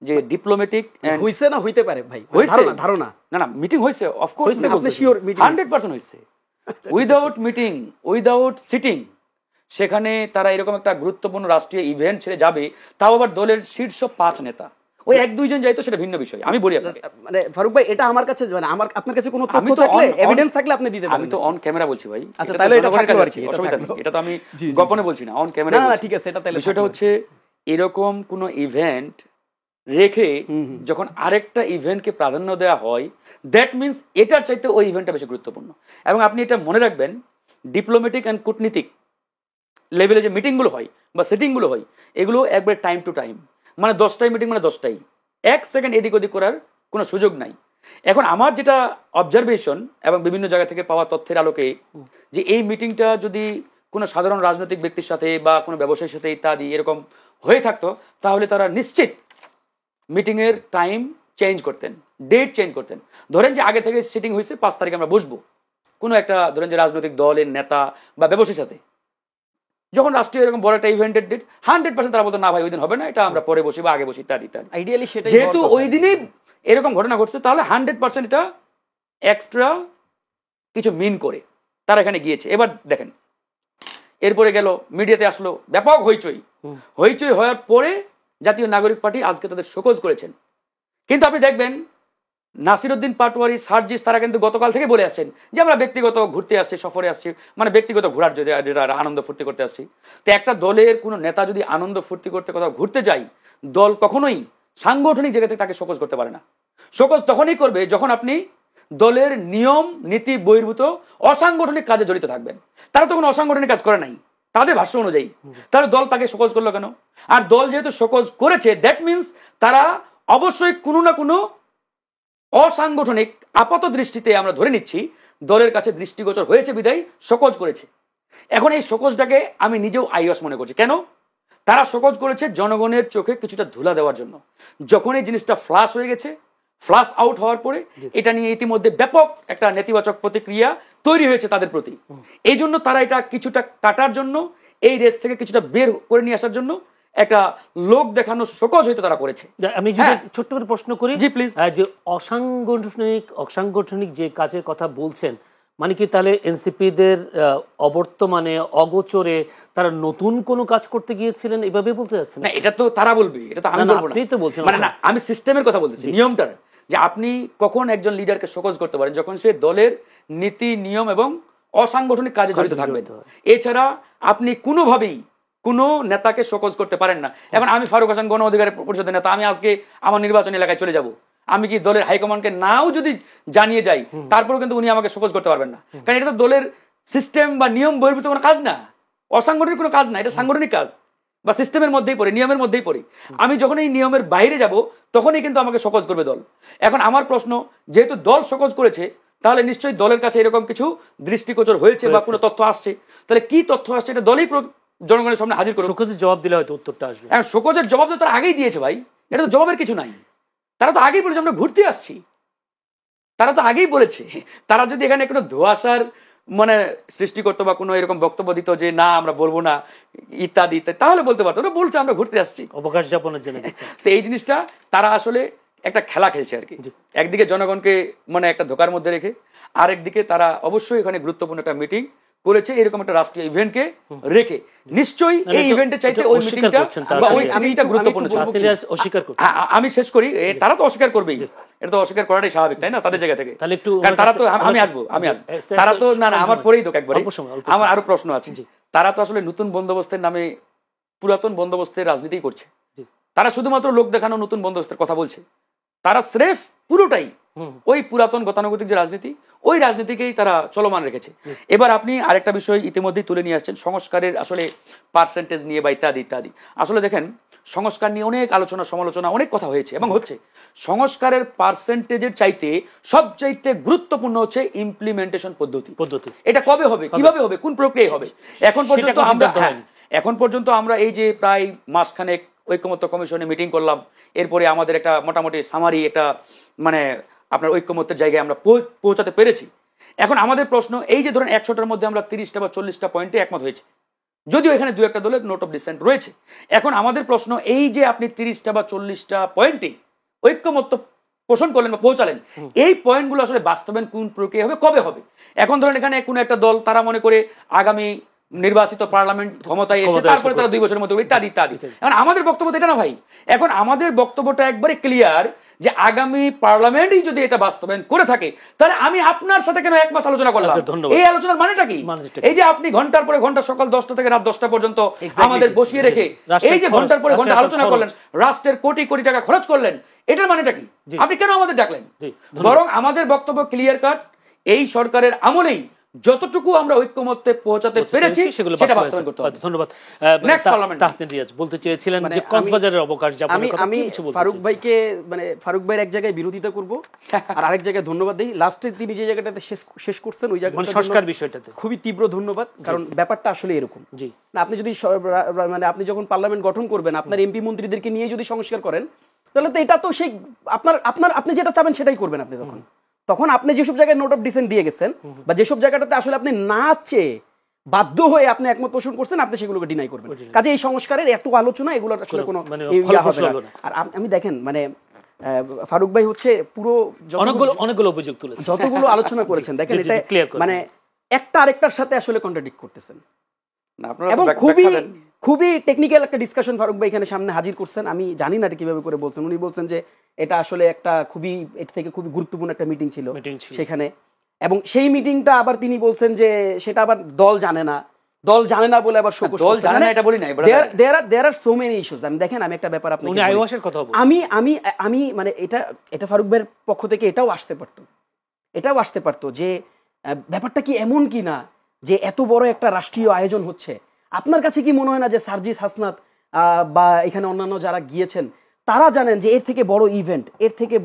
যে ডিপ্লোম্যাটিক হইছে না হইতে পারে ভাই, ধারণা না না, মিটিং হয়েছে, অফকোর্স 100% হয়েছে। উইদাউট মিটিং, উইদাউট সিটিং, সেখানে তারা এরকম একটা গুরুত্বপূর্ণ রাষ্ট্রীয় ইভেন্ট ছেড়ে যাবে, তাও আবার দলের শীর্ষ 5 নেতা। ওই 1-2 জন যাইতো সেটা ভিন্ন বিষয়। আমি বলি আপনাকে, মানে ফারুক ভাই, এটা আমার কাছে, মানে আমার আপনার কাছে কোনো তথ্য থাকলে, এভিডেন্স থাকলে আপনি দিতে পারেন। আমি তো অন ক্যামেরা বলছি ভাই। আচ্ছা, তাহলে এটা থাকলো আর কি, অসুবিধা নেই, এটা তো আমি গোপনে বলছি না, অন ক্যামেরা। না ঠিক আছে, এটা তাহলে বিষয়টা হচ্ছে এরকম কোন ইভেন্ট রেখে যখন আরেকটা ইভেন্টকে প্রাধান্য দেওয়া হয়, দ্যাট মিন্স এটার চাইতে ওই ইভেন্টটা বেশি গুরুত্বপূর্ণ। এবং আপনি এটা মনে রাখবেন, ডিপ্লোম্যাটিক অ্যান্ড কূটনীতিক লেভেলে যে মিটিংগুলো হয় বা সেটিংগুলো হয়, এগুলো একবার টাইম টু টাইম, মানে 10টায় মিটিং মানে 10টাই, 1 সেকেন্ড এদিক ওদিক করার কোনো সুযোগ নাই। এখন আমার যেটা অবজারভেশন এবং বিভিন্ন জায়গা থেকে পাওয়া তথ্যের আলোকে, যে এই মিটিংটা যদি কোনো সাধারণ রাজনৈতিক ব্যক্তির সাথে বা কোনো ব্যবসায়ীর সাথে ইত্যাদি এরকম হয়ে থাকতো, তাহলে তারা নিশ্চিত মিটিংয়ের টাইম চেঞ্জ করতেন, ডেট চেঞ্জ করতেন। ধরেন যে আগে থেকে সিটিং হয়েছে 5 তারিখে আমরা বসবো কোনো একটা, ধরেন যে রাজনৈতিক দলের নেতা বা ব্যবসায়ীর সাথে, যখন রাষ্ট্রীয় এরকম বড় একটা ইভেন্টের ডেট, 100% তারা বলতো না ভাই ওই দিন হবে না, এটা আমরা পরে বসি বা আগে বসি ইত্যাদি ইত্যাদি। আইডিয়ালি সেটা, যেহেতু ওই দিনই এরকম ঘটনা ঘটছে, তাহলে 100% এটা এক্সট্রা কিছু মিন করে তারা এখানে গিয়েছে। এবার দেখেন, এরপরে গেল মিডিয়াতে আসলো, ব্যাপক হইচই হওয়ার পরে জাতীয় নাগরিক পার্টি আজকে তাদের শোকজ করেছেন। কিন্তু আপনি দেখবেন নাসিরউদ্দিন পাটোয়ারি, সার্জিস, তারা কিন্তু গতকাল থেকে বলে আসছেন যে আমরা ব্যক্তিগত ঘুরতে আসছি, সফরে আসছি, মানে ব্যক্তিগত ঘোরার যদি আনন্দ ফুর্তি করতে আসছি। তো একটা দলের কোনো নেতা যদি আনন্দ ফুর্তি করতে কোথাও ঘুরতে যায়, দল কখনোই সাংগঠনিক জায়গা থেকে তাকে শোকজ করতে পারে না। শোকজ তখনই করবে যখন আপনি দলের নিয়ম নীতি বহির্ভূত অসাংগঠনিক কাজে জড়িত থাকবেন। তারা তো কোনো অসাংগঠনিক কাজ করে নাই তাদের ভাষ্য অনুযায়ী, তাহলে দল তাকে শোকজ করলো কেন? আর দল যেহেতু শোকজ করেছে, দ্যাট মিনস তারা অবশ্যই কোনো না কোনো অসাংগঠনিক, আপাত দৃষ্টিতে আমরা ধরে নিচ্ছি দলের কাছে দৃষ্টিগোচর হয়েছে বিদায় শোকজ করেছে। এখন এই শোকজটাকে আমি নিজেও আইওয়াস মনে করছি। কেন তারা শোকজ করেছে? জনগণের চোখে কিছুটা ধুলা দেওয়ার জন্য। যখন এই জিনিসটা ফ্লাশ হয়ে গেছে, ফ্লাশ আউট হওয়ার পরে এটা নিয়ে ইতিমধ্যে ব্যাপক একটা নেতিবাচক প্রতিক্রিয়া তৈরি হয়েছে তাদের প্রতি। এই জন্য তারা এটা কিছুটা কাটার জন্য, এই রেস থেকে কিছুটা বের করে নিয়ে আসার জন্য একটা লোক দেখানো শোকজ হয়তো তারা করেছে। আমি যদি ছোট্ট করে প্রশ্ন করি, জি প্লিজ, যে অসাংগঠনিক যে কাজের কথা বলছেন, মানে কি তাহলে এনসিপিদের অবর্তমানে অগোচরে তারা নতুন কোনো কাজ করতে গিয়েছিলেন, এভাবে বলতে যাচ্ছেন? না, এটা তো তারা বলবে, এটা তো আমি বলবো না। আপনি তো বলছেন, মানে না, আমি সিস্টেমের কথা বলতেছি, নিয়মটার, যে আপনি কখন একজন লিডারকে শোকজ করতে পারেন, যখন সে দলের নীতি নিয়ম এবং অসাংগঠনিক কাজে জড়িত থাকবেন। এছাড়া আপনি কোনোভাবেই কোনো নেতাকে শোকজ করতে পারেন না। এখন আমি ফারুক হাসান, গণ অধিকার পরিষদের নেতা, আমি আজকে আমার নির্বাচনী এলাকায় চলে যাব, আমি কি দলের হাইকমান্ডকে নাও যদি জানিয়ে যাই, তারপরেও কিন্তু উনি আমাকে শোকজ করতে পারবেন না, কারণ এটা তো দলের সিস্টেম বা নিয়ম বহির্ভূত কোনো কাজ না, অসাংগঠনিক কোনো কাজ না, এটা সাংগঠনিক কাজ বা সিস্টেমের মধ্যেই পড়ে, নিয়মের মধ্যেই পড়ে। আমি যখন এই নিয়মের বাইরে যাব, তখনই কিন্তু আমাকে শোকজ করবে দল। এখন আমার প্রশ্ন, যেহেতু দল শোকজ করেছে, তাহলে নিশ্চয়ই দলের কাছে এরকম কিছু দৃষ্টিগোচর হয়েছে বা কোনো তথ্য আসছে। তাহলে কি তথ্য আসছে এটা দলই জনগণের সামনে হাজির করে শোকজের জবাব দিলে হয়তো উত্তরটা আসবে। শোকজের জবাব তো তারা আগেই দিয়েছে ভাই, এটা তো জবাবের কিছু নাই। তারা তো আগেই বলেছে আমরা ঘুরতে আসছি, তারা তো আগেই বলেছে। তারা যদি এখানে কোনো ধোঁয়াশার মানে সৃষ্টি করতো বা কোনো এরকম বক্তব্য দিত যে না আমরা বলবো না ইত্যাদি ইত্যাদি, তাহলে বলতে পারতো। ওরা বলছে আমরা ঘুরতে আসছি, অবকাশ যাপনের জন্য। তো এই জিনিসটা তারা আসলে একটা খেলা খেলছে আর কি। একদিকে জনগণকে মানে একটা ধোকার মধ্যে রেখে, আরেকদিকে তারা অবশ্যই এখানে গুরুত্বপূর্ণ একটা মিটিং করেছে এরকম একটা রাষ্ট্রীয় ইভেন্টকে রেখে। নিশ্চয়ই এই ইভেন্টের চাইতে ওই মিটিংটা বা ওই সিটিংটা গুরুত্বপূর্ণ ছিল। আমি শেষ করি, তারা তো অস্বীকার করবেই, এটা তো অস্বীকার করাটাই স্বাভাবিক, তাই না, তাদের জায়গা থেকে। কারণ তারা তো আমি আসবো তারা তো না আমার পরেই তো একবারে আমার আরো প্রশ্ন আছে। তারা তো আসলে নতুন বন্দোবস্তের নামে পুরাতন বন্দোবস্তের রাজনীতি করছে। তারা শুধুমাত্র লোক দেখানো নতুন বন্দোবস্তের কথা বলছে। তারা স্রেফ পুরোটাই ওই পুরাতন গতানুগতিক যে রাজনীতি, ওই রাজনীতিকেই তারা চলমান রেখেছে। এবার আপনি আরেকটা বিষয় ইতিমধ্যেই তুলে নিয়ে আসছেন, সংস্কারের আসলে পার্সেন্টেজ নিয়ে বা ইত্যাদি ইত্যাদি। আসলে দেখেন, সংস্কার নিয়ে অনেক আলোচনা সমালোচনা অনেক কথা হয়েছে এবং হচ্ছে। সংস্কারের পার্সেন্টেজের চাইতে সবচাইতে গুরুত্বপূর্ণ হচ্ছে ইমপ্লিমেন্টেশন পদ্ধতি। এটা কবে হবে, কিভাবে হবে, কোন প্রক্রিয়ায় হবে। এখন পর্যন্ত আমরা এই যে প্রায় মাসখানেক ঐক্যমত্য কমিশনে মিটিং করলাম, এরপরে আমাদের একটা মোটামুটি সামারি একটা মানে আপনার ঐক্যমত্যের জায়গায় আমরা পৌঁছাতে পেরেছি। এখন আমাদের প্রশ্ন, এই যে ধরেন 100টার মধ্যে আমরা 30টা বা 40টা পয়েন্টে একমত হয়েছে, যদিও এখানে দু একটা দলের নোট অফ ডিসেন্ট রয়েছে। এখন আমাদের প্রশ্ন, এই যে আপনি 30টা বা 40টা পয়েন্টে ঐক্যমত্য পোষণ করলেন বা পৌঁছালেন, এই পয়েন্টগুলো আসলে বাস্তবায়ন কোন প্রক্রিয়া হবে, কবে হবে। এখন ধরেন এখানে কোন একটা দল তারা মনে করে আগামী নির্বাচিত পার্লামেন্ট ক্ষমতায় এসে তারপরে তারা 2 বছরের মধ্যে ইত্যাদি ইত্যাদি। এখন আমাদের বক্তব্য এটা না ভাই, এখন আমাদের বক্তব্যটা একবারে ক্লিয়ার যে আগামী পার্লামেন্টই যদি এটা বাস্তবায়ন করে থাকে, তাহলে আমি আপনার সাথে কেন এক মাস আলোচনা করলাম? এই আলোচনার মানেটা কি? এই যে আপনি ঘন্টার পরে ঘন্টা সকাল 10টা থেকে রাত 10টা পর্যন্ত আমাদের বসিয়ে রেখে এই যে ঘন্টার পরে ঘন্টা আলোচনা করলেন, রাষ্ট্রের কোটি কোটি টাকা খরচ করলেন, এটার মানেটা কি? আপনি কেন আমাদের ডাকলেন? বরং আমাদের বক্তব্য ক্লিয়ার কাট, এই সরকারের আমলেই যতটুকু আমরা ঐক্যমত্যে পৌঁছাতে পেরেছি সেটা বাস্তবায়ন করতে হবে। ধন্যবাদ। নেক্সট পার্লামেন্ট তাহসিন রিয়াজ বলতে চেয়েছিলেন যে কক্সবাজারের অবকাশ যাপনের কথা কিছু বলতে। ফারুক ভাইকে মানে ফারুক ভাইয়ের এক জায়গায় বিরোধিতা করব আর আরেক জায়গায় ধন্যবাদ দেই। লাস্টে তিনি যে জায়গাটাতে শেষ করছেন ওই জায়গাটা সংস্কার বিষয়টাতে খুবই তীব্র ধন্যবাদ, কারণ ব্যাপারটা আসলে এরকম। জি, না আপনি যদি মানে আপনি যখন পার্লামেন্ট গঠন করবেন, আপনার এমপি মন্ত্রীদেরকে নিয়ে যদি সংস্কার করেন, তাহলে তো এটা তো সেই আপনি যেটা চাবেন সেটাই করবেন। আপনি তখন আপনি যেসব জায়গায় নোট অফ ডিসেন্ট দিয়ে গেছেন বা যেসব জায়গাটাতে আসলে আপনি না চেয়ে বাধ্য হয়ে আপনি একমত পোষণ করছেন, আপনি সেগুলোকে ডিনাই করবেন। কাজে এই সংস্কারের এত আলোচনা, এগুলোর আসলে কোনো আর আমি দেখেন মানে ফারুক ভাই হচ্ছে পুরো অনেকগুলো অভিযোগ তুলেছেন, যতগুলো আলোচনা করেছেন, দেখেন এটা মানে একটা আরেকটার সাথে আসলে কন্ট্রাডিক্ট করতেছেন এবং খুবই টেকনিক্যাল একটা ডিসকাশন ফারুক ভাই এখানে সামনে হাজির করছেন। আমি জানি না এটা কিভাবে করে বলছেন। উনি বলছেন যে এটা আসলে একটা এর থেকে খুবই গুরুত্বপূর্ণ একটা মিটিং ছিল সেখানে, এবং সেই মিটিংটা আবার তিনি বলছেন যে সেটা আবার দল জানে না বলে আবার দল জানে না এটা বলি নাই। there are so many issues। আমি দেখেন, আমি একটা ব্যাপার আপনাকে আমি মানে এটা ফারুক ভাইয়ের পক্ষ থেকে এটাও আসতে পারতো যে ব্যাপারটা কি এমন কি না যে এত বড় একটা রাষ্ট্রীয় আয়োজন হচ্ছে, আপনার কাছে কি মনে হয় না যে সার্জিস হাসনাত বা এখানে অন্যান্য যারা গিয়েছেন তারা জানেন যে এর থেকে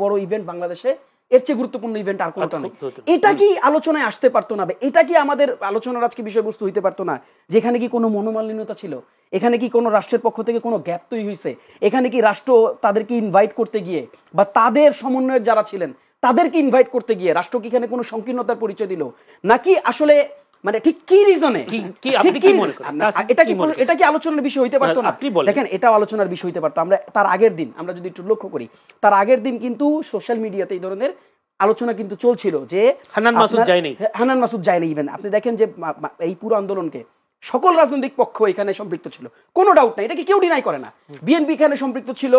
বড় ইভেন্ট বাংলাদেশে, এর চেয়ে গুরুত্বপূর্ণ ইভেন্ট আর কোনটা নেই? এটা কি আলোচনায় আসতে পারতো না? এটা কি আমাদের আলোচনার আজকে বিষয়বস্তু হইতে পারতো না? যেখানে কি কোনো মনোমালিন্যতা ছিল? এখানে কি কোনো রাষ্ট্রের পক্ষ থেকে কোনো গ্যাপ তৈরি হয়েছে? এখানে কি রাষ্ট্র তাদেরকে ইনভাইট করতে গিয়ে বা তাদের সমন্বয়ক যারা ছিলেন তাদেরকে ইনভাইট করতে গিয়ে রাষ্ট্র কি এখানে কোনো সংকীর্ণতার পরিচয় দিল? নাকি আসলে মানে ঠিক কি রিজনে এটা কি আলোচনার বিষয় হইতে পারতো না? দেখেন, এটাও আলোচনার বিষয় হইতে পারতো। আমরা তার আগের দিন আমরা যদি একটু লক্ষ্য করি, তার আগের দিন কিন্তু সোশ্যাল মিডিয়াতে এই ধরনের আলোচনা কিন্তু চলছিল যে হান্নান মাসুদ যায়নি। ইভেন আপনি দেখেন যে এই পুরো আন্দোলনকে সকল রাজনৈতিক পক্ষ এখানে সম্পৃক্ত ছিল, কোনো ডাউট নাই, এটাকে কেউ ডিনাই করে না। বিএনপি এখানে সম্পৃক্ত ছিল,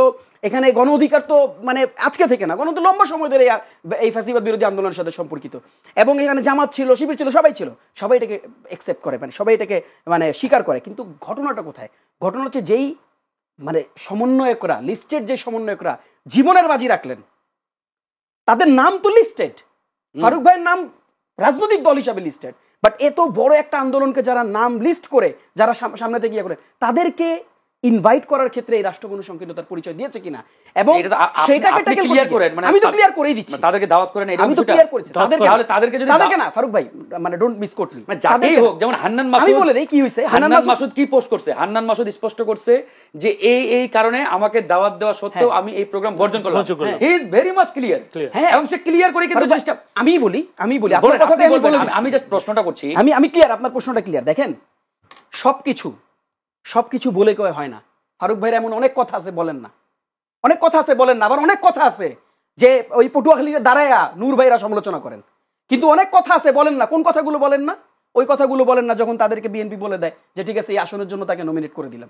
এখানে গণ অধিকার তো মানে আজকে থেকে না, লম্বা সময় ধরে এই ফ্যাসিবাদ বিরোধী আন্দোলনের সাথে সম্পর্কিত, এবং এখানে জামাত ছিল, শিবির ছিল, সবাই এটাকে অ্যাকসেপ্ট করে, মানে সবাই এটাকে মানে স্বীকার করে। কিন্তু ঘটনাটা কোথায়? ঘটনা হচ্ছে যেই মানে সমন্বয়করা, লিস্টেড যে সমন্বয়করা জীবনের বাজি রাখলেন, তাদের নাম তো লিস্টেড, ফারুক ভাইয়ের নাম রাজনৈতিক দল হিসাবে লিস্টেড, বাট এত বড় একটা আন্দোলনকে যারা নাম লিস্ট করে, যারা সামনে থেকে ইয়ে করে, তাদেরকে ইনভাইট করার ক্ষেত্রে এই রাষ্ট্র কোনো সংকীর্ণতার পরিচয় দিয়েছে কিনা, এবং এটা তো সেটাকে আপনি ক্লিয়ার করেন, মানে আমি তো ক্লিয়ার করেই দিচ্ছি, তাদেরকে দাওয়াত করেন, এটা আমি তো ক্লিয়ার করেছি তাদেরকে যদি তাদেরকে না ফারুক ভাই, মানে ডোন্ট মিস কোট মি, মানে যাকেই হোক, যেমন হান্নান মাসুদ, আমি বলে দেই কি হইছে। হান্নান মাসুদ কি পোস্ট করছে, হান্নান মাসুদ স্পষ্ট করছে যে এই কারণে আমাকে দাওয়াত দেওয়া সত্ত্বেও আমি এই প্রোগ্রাম বর্জন করলাম। He is very much clear, হ্যাঁ, এবং সে ক্লিয়ার করে কিন্তু জিনিসটা আমি বলি আপনার কথাটা আমি বলে, আমি জাস্ট প্রশ্নটা করছি, আমি ক্লিয়ার, আপনার প্রশ্নটা ক্লিয়ার। দেখেন, সবকিছু বলে কয় হয় না। ফারুক ভাইয়ের এমন অনেক কথা আছে বলেন না, অনেক কথা আছে বলেন না, আবার অনেক কথা আছে যে ওই পটুয়াখালীতে দাঁড়ায়া নূর ভাইরা সমালোচনা করেন, কিন্তু অনেক কথা আছে বলেন না। কোন কথাগুলো বলেন না? ওই কথাগুলো বলেন না যখন তাদেরকে বিএনপি বলে দেয় যে ঠিক আছে এই আসনের জন্য তাকে নমিনেট করে দিলাম।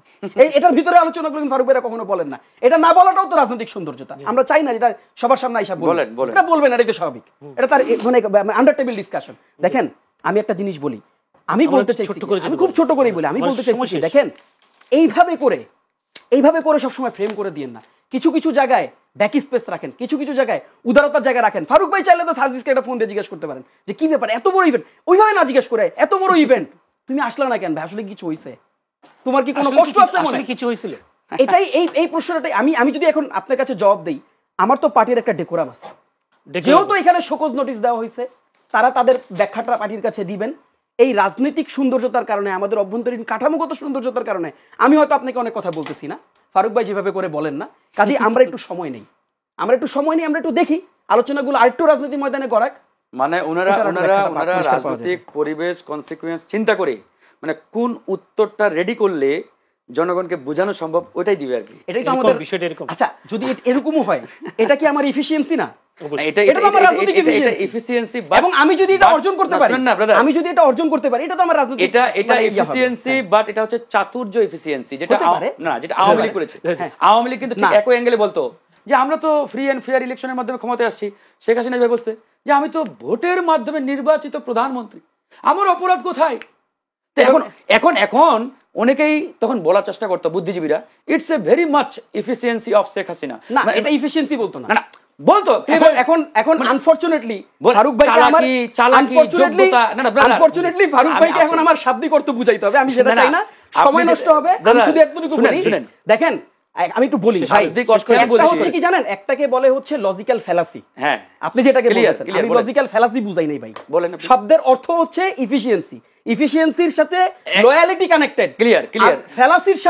এটার ভিতরে আলোচনা করেন ফারুক ভাইরা কখনো বলেন না। এটা না বলাটাও তো রাজনৈতিক সৌন্দর্যতা। আমরা চাই না যেটা সবার সামনে আইসা বলেন, এটা বলবেন, এটা তো স্বাভাবিক, এটা তার মানে আন্ডার টেবিল ডিসকাশন। দেখেন, আমি একটা জিনিস বলি, আমি বলতে চাইছি, আমি খুব ছোট করেই বলি, আমি বলতে চাইছি দেখেন, এইভাবে করে সবসময় ফ্রেম করে দিয়েন না। কিছু জায়গায় ব্যাক স্পেস রাখেন, কিছু জায়গায় উদারতার জায়গা রাখেন। ফারুক ভাই চাইলে তো সার্জিসকে একটা ফোন দিয়ে জিজ্ঞেস করতে পারেন যে কি ব্যাপার, এত বড় ইভেন্ট, ওইভাবে না জিজ্ঞেস করে এত বড় ইভেন্ট তুমি আসলা না কেন ভাই, আসলে কিছু হইছে, তোমার কি কোনো কষ্ট আছে, আসলে কিছু হয়েছিল? এটাই এই প্রশ্নটাই আমি যদি এখন আপনার কাছে জবাব দেই, আমার তো পার্টির একটা ডেকোরাম আছে, যেহেতু এখানে শোকজ নোটিশ দেওয়া হয়েছে, তারা তাদের ব্যাখ্যাটা পার্টির কাছে দিবেন। এই রাজনৈতিক সৌন্দর্যতার কারণে, আমাদের অভ্যন্তরীণ কাঠামোগত সৌন্দর্যতার কারণে আমি হয়তো আপনাকে অনেক কথা বলতেছি না, ফারুক ভাই যেভাবে করে বলেন না, কাজেই আমরা একটু সময় নেই, আমরা একটু দেখি আলোচনাগুলো আরেকটু রাজনীতি ময়দানে গড়াক। মানে ওনারা রাজনৈতিক পরিবেশ কনসিকুয়েন্স চিন্তা করে, মানে কোন উত্তরটা রেডি করলে জনগণকে বোঝানো সম্ভব ওইটাই দিবে আর কি। এটাই তো আমাদের বিষয়টা এরকম। আচ্ছা, যদি এরকমও হয়, এটা কি আমার এফিশিয়েন্সি না? আমি যদি এটা অর্জন করতে পারি, এটা তো আমার রাজনৈতিক, এটা এফিসিয়েন্সি, বাট এটা হচ্ছে চাতুর্য এফিসিয়েন্সি, যেটা আওয়ামী লীগ করেছে। আওয়ামী লীগ কিন্তু ঠিক একই অ্যাঙ্গেলে বলতো যে আমরা তো ফ্রি এন্ড ফেয়ার ইলেকশনের মাধ্যমে ক্ষমতায় আসছি। শেখ হাসিনা ভাই বলছে যে আমি তো ভোটের মাধ্যমে নির্বাচিত প্রধানমন্ত্রী, আমার অপরাধ কোথায়? এখন অনেকেই তখন বলার চেষ্টা করতো বুদ্ধিজীবীরা, it's a very much efficiency of Sheikh Hasina. না, এটা এফিসিয়েন্সি বলতো না, বলতো এখন আনফরচুনেটলি ফারুক ভাই ফারুক ভাইকে এখন আমার শাব্দিক অর্থ বুঝাইতে হবে, আমি সেটা চাই না, সময় নষ্ট হবে। আমি শুধু একটু বলি, দেখেন আমি একটু বলি ভাই, একটা হচ্ছে কি জানেন, একটাকে বলে হচ্ছে লজিক্যাল ফ্যালাসি। হ্যাঁ, আপনি যেটাকে বলেছেন, আমি লজিক্যাল ফ্যালাসি বুঝাই নাই ভাই। শব্দের অর্থ হচ্ছে ইফিসিয়েন্সির সাথে লয়ালিটি কানেক্টেড, ক্লিয়ার। ফ্যালাসির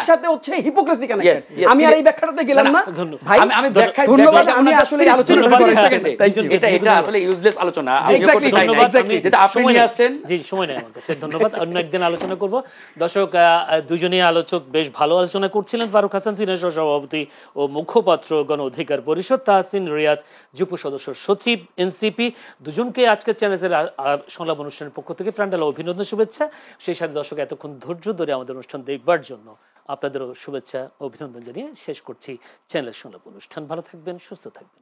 সাথে হচ্ছে হিপোক্রেসি কানেক্টেড। আমি আর এই ব্যাখ্যাটাতে গেলাম না ভাই, আমি ব্যাখ্যা ধন্যবাদ। আমি আসলে আলোচনা করার সেকেন্ডে এটা আসলে ইউজলেস আলোচনা, যেটা আপনি নিয়ে আসছেন। জি, সময় নেই আমার কাছে, ধন্যবাদ। অন্য একদিন আলোচনা করব। দর্শক, দুজনেই আলোচক বেশ ভালো আলোচনা করছিলেন। ফারুক হাসান সিনিয়র সভাপতি ও মুখপাত্র গণ অধিকার পরিষদ, তাহসিন রিয়াজ যুব সদস্য সচিব এনসিপি। দুজনকে আজকের চ্যানেলের সংলাপ অনুষ্ঠানের পক্ষ থেকে প্রাণঢালা অভিনন্দন, শুভেচ্ছা। সেই সাথে দর্শক এতক্ষণ ধৈর্য ধরে আমাদের অনুষ্ঠান দেখবার জন্য আপনাদেরও শুভেচ্ছা অভিনন্দন জানিয়ে শেষ করছি চ্যানেলের সংলাপ অনুষ্ঠান। ভালো থাকবেন, সুস্থ থাকবেন।